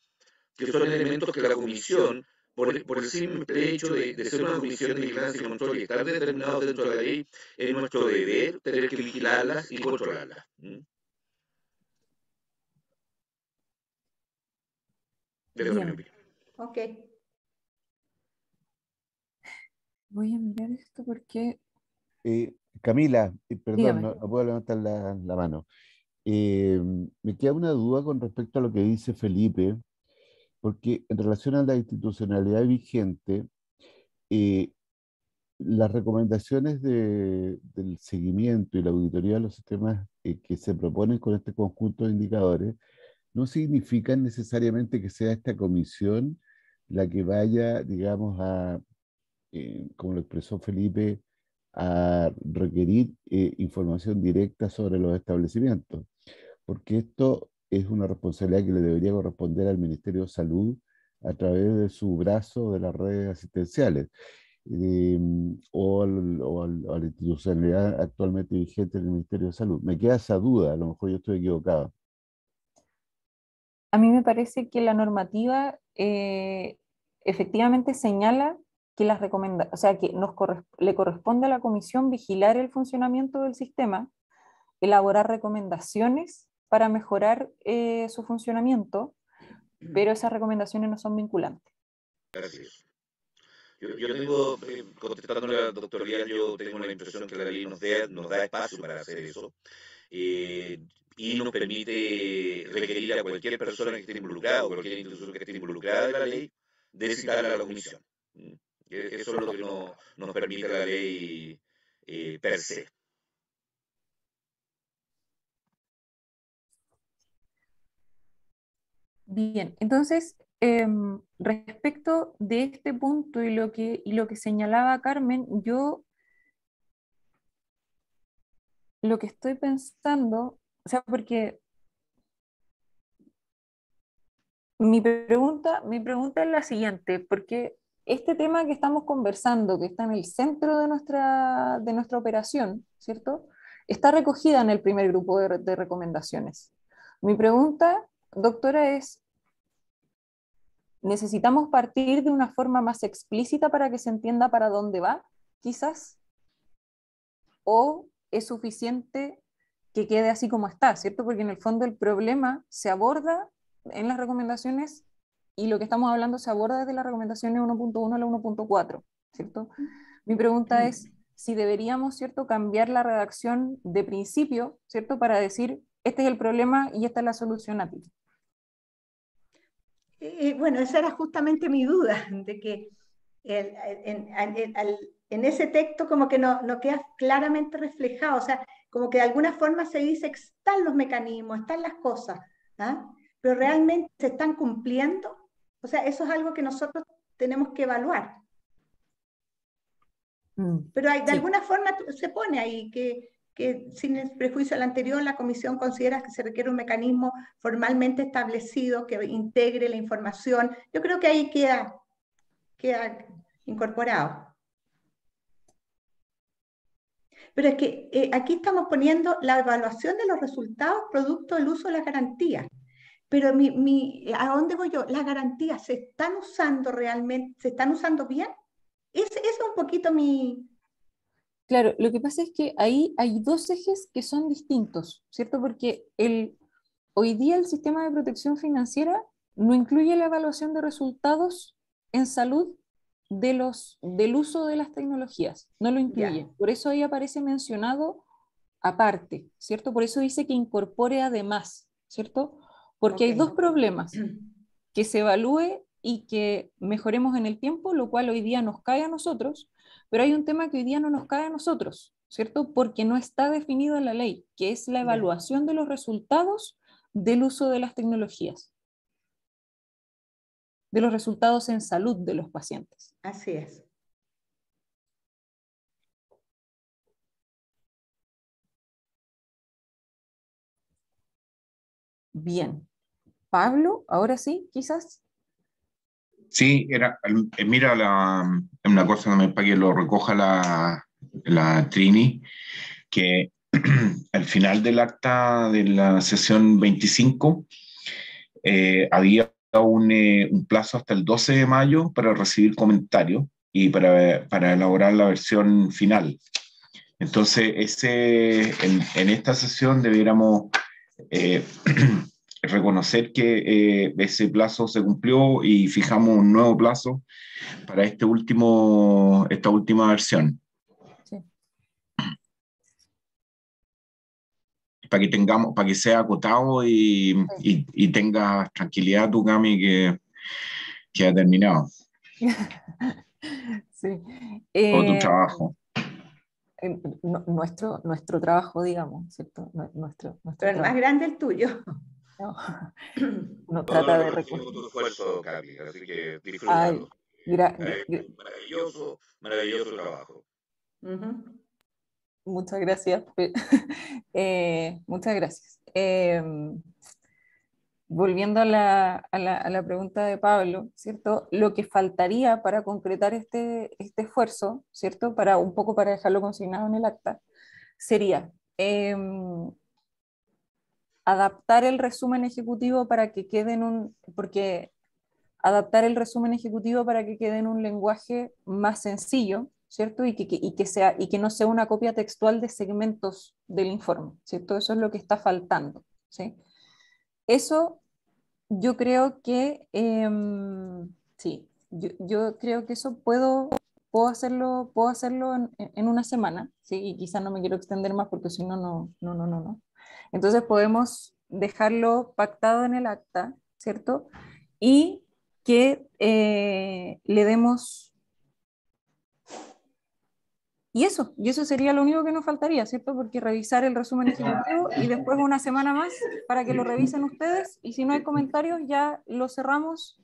que son elementos que la comisión, por el simple hecho de ser una comisión de vigilancia y control y estar determinados dentro de la ley, es nuestro deber tener que vigilarlas y controlarlas. Bien. Ok. Voy a mirar esto porque... Camila, perdón, Dígame. no puedo levantar la mano. Me queda una duda con respecto a lo que dice Felipe, porque en relación a la institucionalidad vigente, las recomendaciones del seguimiento y la auditoría de los sistemas que se proponen con este conjunto de indicadores no significan necesariamente que sea esta comisión la que vaya, digamos, como lo expresó Felipe, a requerir información directa sobre los establecimientos, porque esto es una responsabilidad que le debería corresponder al Ministerio de Salud a través de su brazo de las redes asistenciales, o a la institucionalidad actualmente vigente en el Ministerio de Salud. Me queda esa duda, a lo mejor yo estoy equivocado. A mí me parece que la normativa efectivamente señala que o sea, que le corresponde a la comisión vigilar el funcionamiento del sistema, elaborar recomendaciones para mejorar su funcionamiento, pero esas recomendaciones no son vinculantes. Gracias. Yo tengo, contestándole al doctor Vial, yo tengo la impresión que la ley nos da espacio para hacer eso, y nos permite requerir a cualquier persona que esté involucrada o cualquier institución que esté involucrada en la ley de citar a la comisión. Eso es lo que nos permite la ley per se. Bien, entonces, respecto de este punto y lo que señalaba Carmen, yo lo que estoy pensando, o sea, porque mi pregunta es la siguiente, porque este tema que estamos conversando, que está en el centro de nuestra operación, ¿cierto? Está recogida en el primer grupo de recomendaciones. Mi pregunta, doctora, es, ¿necesitamos partir de una forma más explícita para que se entienda para dónde va, quizás? ¿O es suficiente que quede así como está, ¿cierto? Porque en el fondo el problema se aborda en las recomendaciones y lo que estamos hablando se aborda desde las recomendaciones 1.1 a la 1.4, ¿cierto? Mi pregunta es si deberíamos, ¿cierto?, cambiar la redacción de principio, ¿cierto?, para decir, este es el problema y esta es la solución a ti. Bueno, esa era justamente mi duda, de que en ese texto como que no queda claramente reflejado, o sea, como que de alguna forma se dice que están los mecanismos, están las cosas, ¿ah? Pero realmente se están cumpliendo, o sea, eso es algo que nosotros tenemos que evaluar. Pero de alguna forma se pone ahí que sin el prejuicio al anterior, la comisión considera que se requiere un mecanismo formalmente establecido que integre la información. Yo creo que ahí queda incorporado. Pero es que aquí estamos poniendo la evaluación de los resultados producto del uso de las garantías. Pero ¿a dónde voy yo? ¿Las garantías se están usando realmente? ¿Se están usando bien? Ese es un poquito mi... Claro, lo que pasa es que ahí hay dos ejes que son distintos, ¿cierto? Porque hoy día el sistema de protección financiera no incluye la evaluación de resultados en salud del uso de las tecnologías, no lo incluye. Yeah. Por eso ahí aparece mencionado aparte, ¿cierto? Por eso dice que incorpore además, ¿cierto? Porque hay dos problemas, que se evalúe y que mejoremos en el tiempo, lo cual hoy día nos cae a nosotros, pero hay un tema que hoy día no nos cae a nosotros, ¿cierto? Porque no está definido en la ley, que es la evaluación de los resultados del uso de las tecnologías, de los resultados en salud de los pacientes. Así es. Bien. Pablo, ahora sí, quizás. Sí, mira, una cosa también para que lo recoja la Trini, que al final del acta de la sesión 25 había un plazo hasta el 12 de mayo para recibir comentarios y para elaborar la versión final. Entonces, en esta sesión debiéramos reconocer que ese plazo se cumplió y fijamos un nuevo plazo para esta última versión. Sí. Para que sea acotado y tengas tranquilidad tú, Cami, que ha terminado. Sí. O tu trabajo. Nuestro trabajo, digamos, ¿cierto? Nuestro Pero el más grande el tuyo. No, uno trata de reconocer tu esfuerzo, Cami, así que disfrútalo. Maravilloso, maravilloso trabajo. Muchas gracias. Muchas gracias. Volviendo a la pregunta de Pablo, ¿cierto? Lo que faltaría para concretar este esfuerzo, ¿cierto? Un poco para dejarlo consignado en el acta, sería adaptar el resumen ejecutivo para que quede en un lenguaje más sencillo, ¿cierto? Y que no sea una copia textual de segmentos del informe, ¿cierto? Eso es lo que está faltando, ¿sí? Eso yo creo que sí, yo creo que eso puedo hacerlo en una semana, ¿sí? Y quizás no me quiero extender más porque si no, no. Entonces podemos dejarlo pactado en el acta, ¿cierto? Y que le demos... Y eso sería lo único que nos faltaría, ¿cierto? Porque revisar el resumen ejecutivo y después una semana más para que lo revisen ustedes y si no hay comentarios ya lo cerramos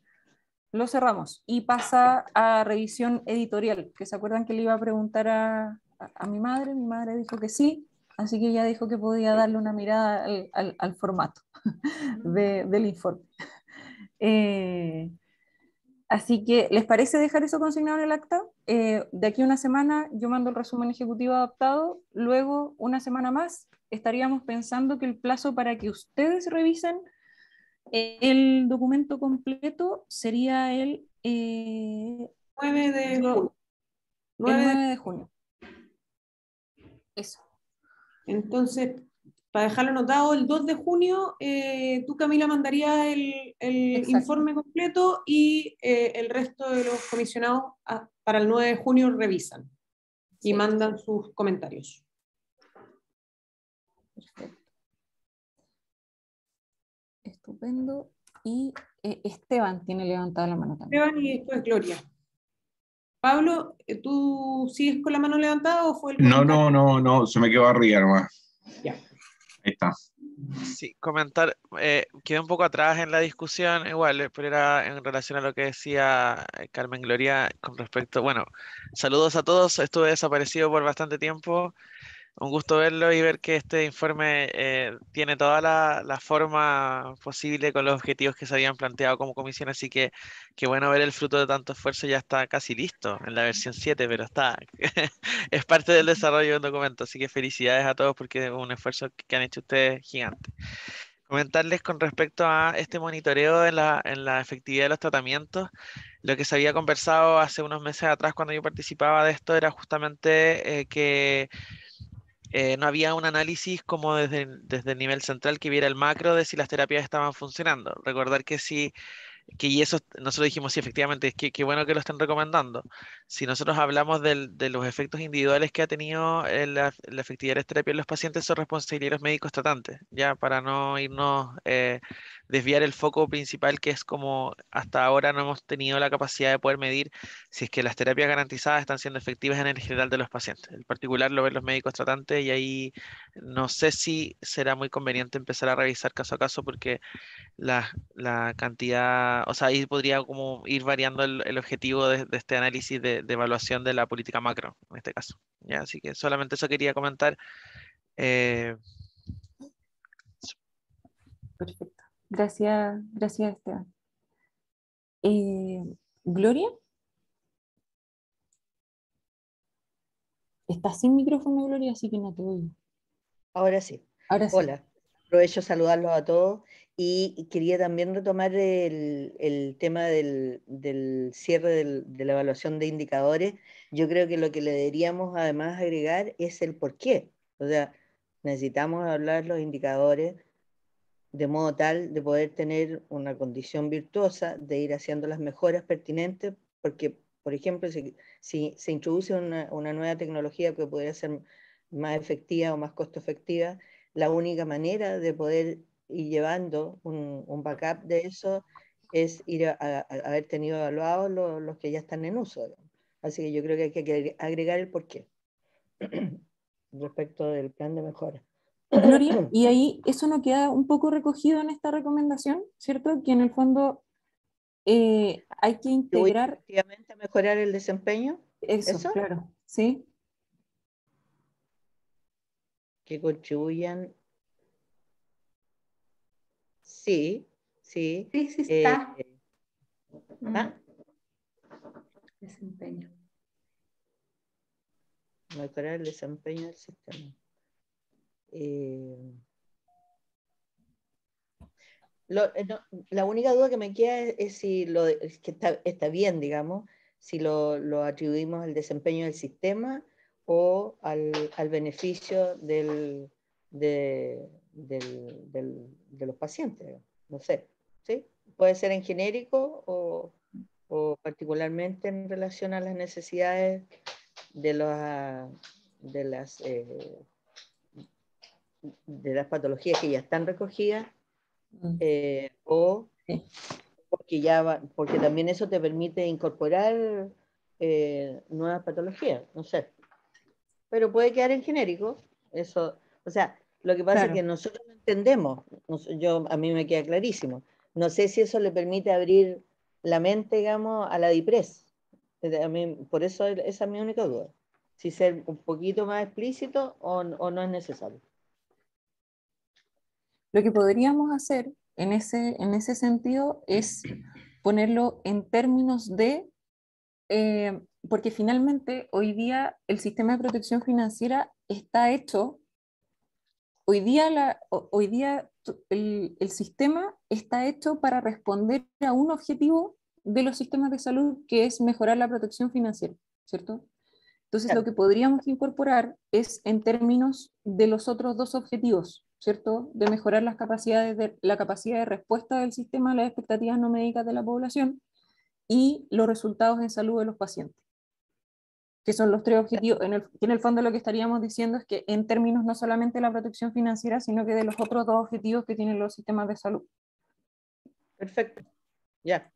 y pasa a revisión editorial, que se acuerdan que le iba a preguntar a mi madre dijo que sí, así que ella dijo que podía darle una mirada al formato del informe. Así que, ¿les parece dejar eso consignado en el acta? De aquí a una semana yo mando el resumen ejecutivo adaptado, luego una semana más estaríamos pensando que el plazo para que ustedes revisen el documento completo sería el 9 de junio. 9 de junio. Eso. Entonces, para dejarlo anotado, el 2 de junio, tú, Camila, mandarías el informe completo y el resto de los comisionados para el 9 de junio revisan y mandan sus comentarios. Perfecto. Estupendo. Y Esteban tiene levantada la mano también. Esteban y después Gloria. Pablo, ¿tú sigues con la mano levantada o fue el No, se me quedó arriba nomás. Ya. Ahí está. Sí, comentar, quedé un poco atrás en la discusión, igual, pero era en relación a lo que decía Carmen Gloria con respecto, bueno, saludos a todos, estuve desaparecido por bastante tiempo, un gusto verlo y ver que este informe tiene toda la forma posible con los objetivos que se habían planteado como comisión, así que qué bueno ver el fruto de tanto esfuerzo, ya está casi listo en la versión 7, pero es parte del desarrollo del documento, así que felicidades a todos porque es un esfuerzo que han hecho ustedes gigante. Comentarles con respecto a este monitoreo en la efectividad de los tratamientos, lo que se había conversado hace unos meses atrás cuando yo participaba de esto era justamente que no había un análisis como desde el nivel central que viera el macro de si las terapias estaban funcionando. Recordar que y eso nosotros dijimos, sí, efectivamente, es que qué bueno que lo estén recomendando. Si nosotros hablamos de los efectos individuales que ha tenido la efectividad de las terapias en los pacientes, son responsabilidad de los médicos tratantes, ya para no irnos desviar el foco principal, que es como hasta ahora no hemos tenido la capacidad de poder medir si es que las terapias garantizadas están siendo efectivas en el general de los pacientes. En particular lo ven los médicos tratantes y ahí no sé si será muy conveniente empezar a revisar caso a caso porque la cantidad, o sea, ahí podría como ir variando el objetivo de este análisis de evaluación de la política macro, en este caso. ¿Ya? Así que solamente eso quería comentar. Perfecto. Gracias, gracias, Esteban. Gloria, estás sin micrófono, Gloria, así que no te oigo. Ahora sí. Ahora sí. Hola, aprovecho saludarlos a todos y quería también retomar el tema del cierre de la evaluación de indicadores. Yo creo que lo que le deberíamos además agregar es el por qué. O sea, necesitamos hablar los indicadores de modo tal de poder tener una condición virtuosa, de ir haciendo las mejoras pertinentes, porque, por ejemplo, si se introduce una nueva tecnología que pudiera ser más efectiva o más costo efectiva, la única manera de poder ir llevando un backup de eso es ir a haber tenido evaluados los que ya están en uso. Así que yo creo que hay que agregar el porqué respecto del plan de mejora. Gloria, y ahí eso no queda un poco recogido en esta recomendación, ¿cierto? Que en el fondo hay que integrar... Efectivamente a mejorar el desempeño. Eso, claro, ¿sí? Que contribuyan. Sí, sí. Sí, sí está. ¿Ah? Desempeño. Mejorar el desempeño del sistema. La única duda que me queda es si es que está bien, digamos, si lo atribuimos al desempeño del sistema o al beneficio de los pacientes. No sé, ¿sí? Puede ser en genérico o particularmente en relación a las necesidades de las patologías que ya están recogidas. O porque también eso te permite incorporar nuevas patologías, no sé. Pero puede quedar en genérico, eso, o sea, lo que pasa es que nosotros no entendemos, a mí me queda clarísimo, no sé si eso le permite abrir la mente, digamos, a la DIPRES. Por eso esa es mi única duda, si ser un poquito más explícito o no es necesario. Lo que podríamos hacer en ese sentido es ponerlo en términos de, porque finalmente hoy día el sistema de protección financiera está hecho, hoy día el sistema está hecho para responder a un objetivo de los sistemas de salud, que es mejorar la protección financiera, ¿cierto? Entonces lo que podríamos incorporar es en términos de los otros dos objetivos, ¿cierto? De mejorar la capacidad de respuesta del sistema a las expectativas no médicas de la población y los resultados en salud de los pacientes, que son los tres objetivos. En el fondo lo que estaríamos diciendo es que en términos no solamente de la protección financiera, sino que de los otros dos objetivos que tienen los sistemas de salud. Perfecto, ya.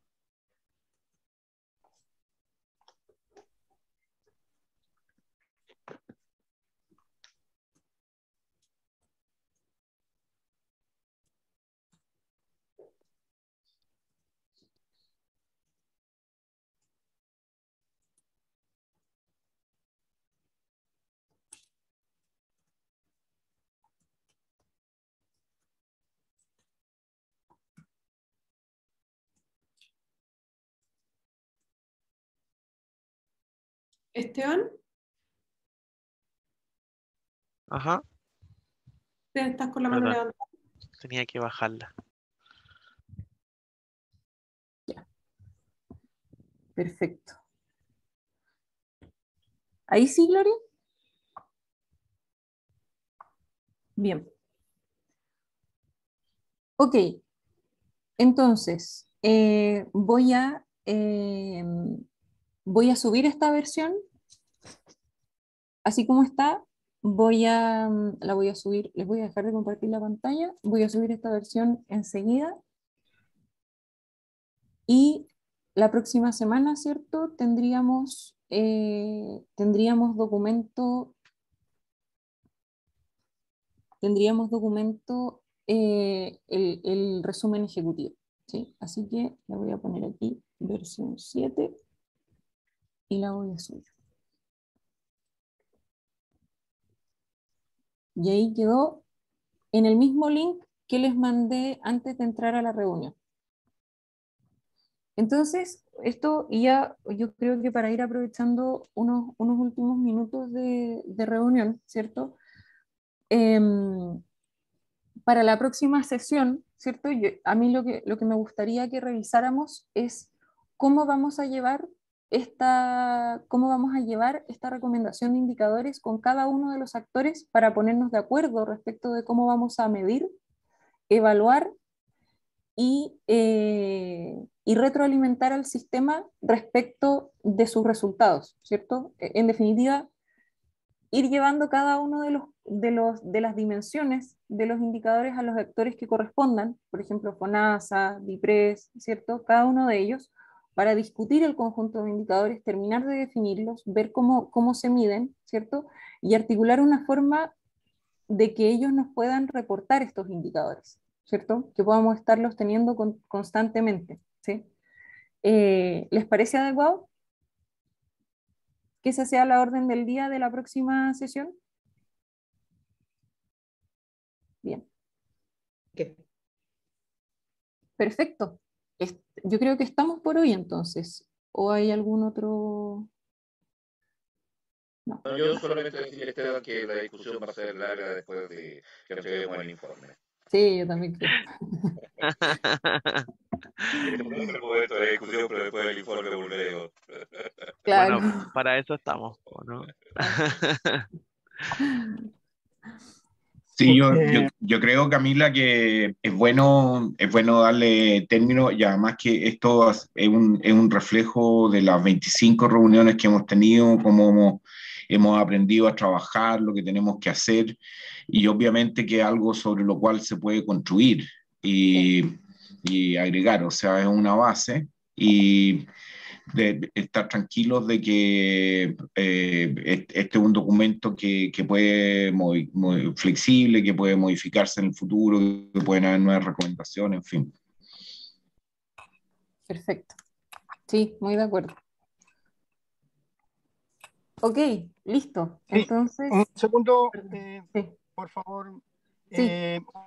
Esteban. Ajá. Estás con la mano levantada. Tenía que bajarla. Ya. Perfecto. ¿Ahí sí, Gloria? Bien. Ok. Entonces, voy a subir esta versión, así como está, la voy a subir, les voy a dejar de compartir la pantalla, voy a subir esta versión enseguida Y la próxima semana, ¿cierto? Tendríamos documento el resumen ejecutivo, ¿sí? Así que le voy a poner aquí versión 7 y la voy a subir. Y ahí quedó en el mismo link que les mandé antes de entrar a la reunión. Entonces, esto ya, yo creo que para ir aprovechando unos últimos minutos de reunión, ¿cierto? Para la próxima sesión, ¿cierto? A mí lo que me gustaría que revisáramos es cómo vamos a llevar esta recomendación de indicadores con cada uno de los actores para ponernos de acuerdo respecto de cómo vamos a medir, evaluar y retroalimentar al sistema respecto de sus resultados, ¿cierto? En definitiva, ir llevando cada uno de las dimensiones de los indicadores a los actores que correspondan, por ejemplo, FONASA, DIPRES, ¿cierto? Cada uno de ellos, para discutir el conjunto de indicadores, terminar de definirlos, ver cómo se miden, ¿cierto? Y articular una forma de que ellos nos puedan reportar estos indicadores, ¿cierto? Que podamos estarlos teniendo constantemente, ¿sí? ¿Les parece adecuado que esa sea la orden del día de la próxima sesión? Bien. ¿Qué? Perfecto. Yo creo que estamos por hoy entonces. ¿O hay algún otro? No. Yo solamente decir, Esteban, que la discusión va a ser larga después de que entreguemos el informe. Sí, yo también creo. Este no es el momento de la discusión, pero después del informe volveremos. Claro. Bueno, para eso estamos, ¿no? Sí, yo creo, Camila, que es bueno darle término, y además que esto es un reflejo de las 25 reuniones que hemos tenido, cómo hemos aprendido a trabajar, lo que tenemos que hacer, y obviamente que es algo sobre lo cual se puede construir y agregar, o sea, es una base, y de estar tranquilos de que este es un documento que puede muy flexible, que puede modificarse en el futuro, que pueden haber nuevas recomendaciones, en fin. Perfecto. Sí, muy de acuerdo. Ok, listo. Sí, entonces... un segundo, sí. por favor. Sí.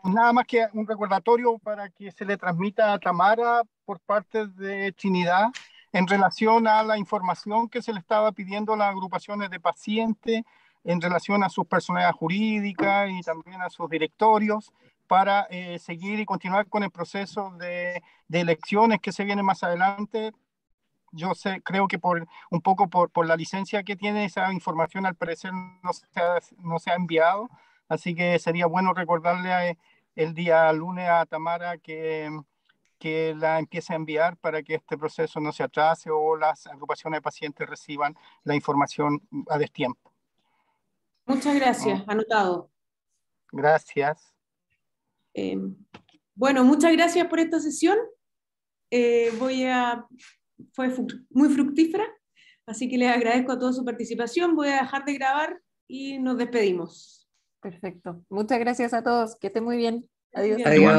Nada más que un recordatorio para que se le transmita a Tamara por parte de Trinidad en relación a la información que se le estaba pidiendo a las agrupaciones de pacientes en relación a sus personalidades jurídicas y también a sus directorios para seguir y continuar con el proceso de elecciones que se vienen más adelante. Yo creo que un poco por la licencia que tiene, esa información al parecer no se ha enviado, así que sería bueno recordarle el día lunes a Tamara que la empiece a enviar para que este proceso no se atrase o las agrupaciones de pacientes reciban la información a destiempo. Muchas gracias, anotado. Gracias. Bueno, muchas gracias por esta sesión. Fue muy fructífera, así que les agradezco a todos su participación. Voy a dejar de grabar y nos despedimos. Perfecto. Muchas gracias a todos. Que estén muy bien. Adiós. Adiós.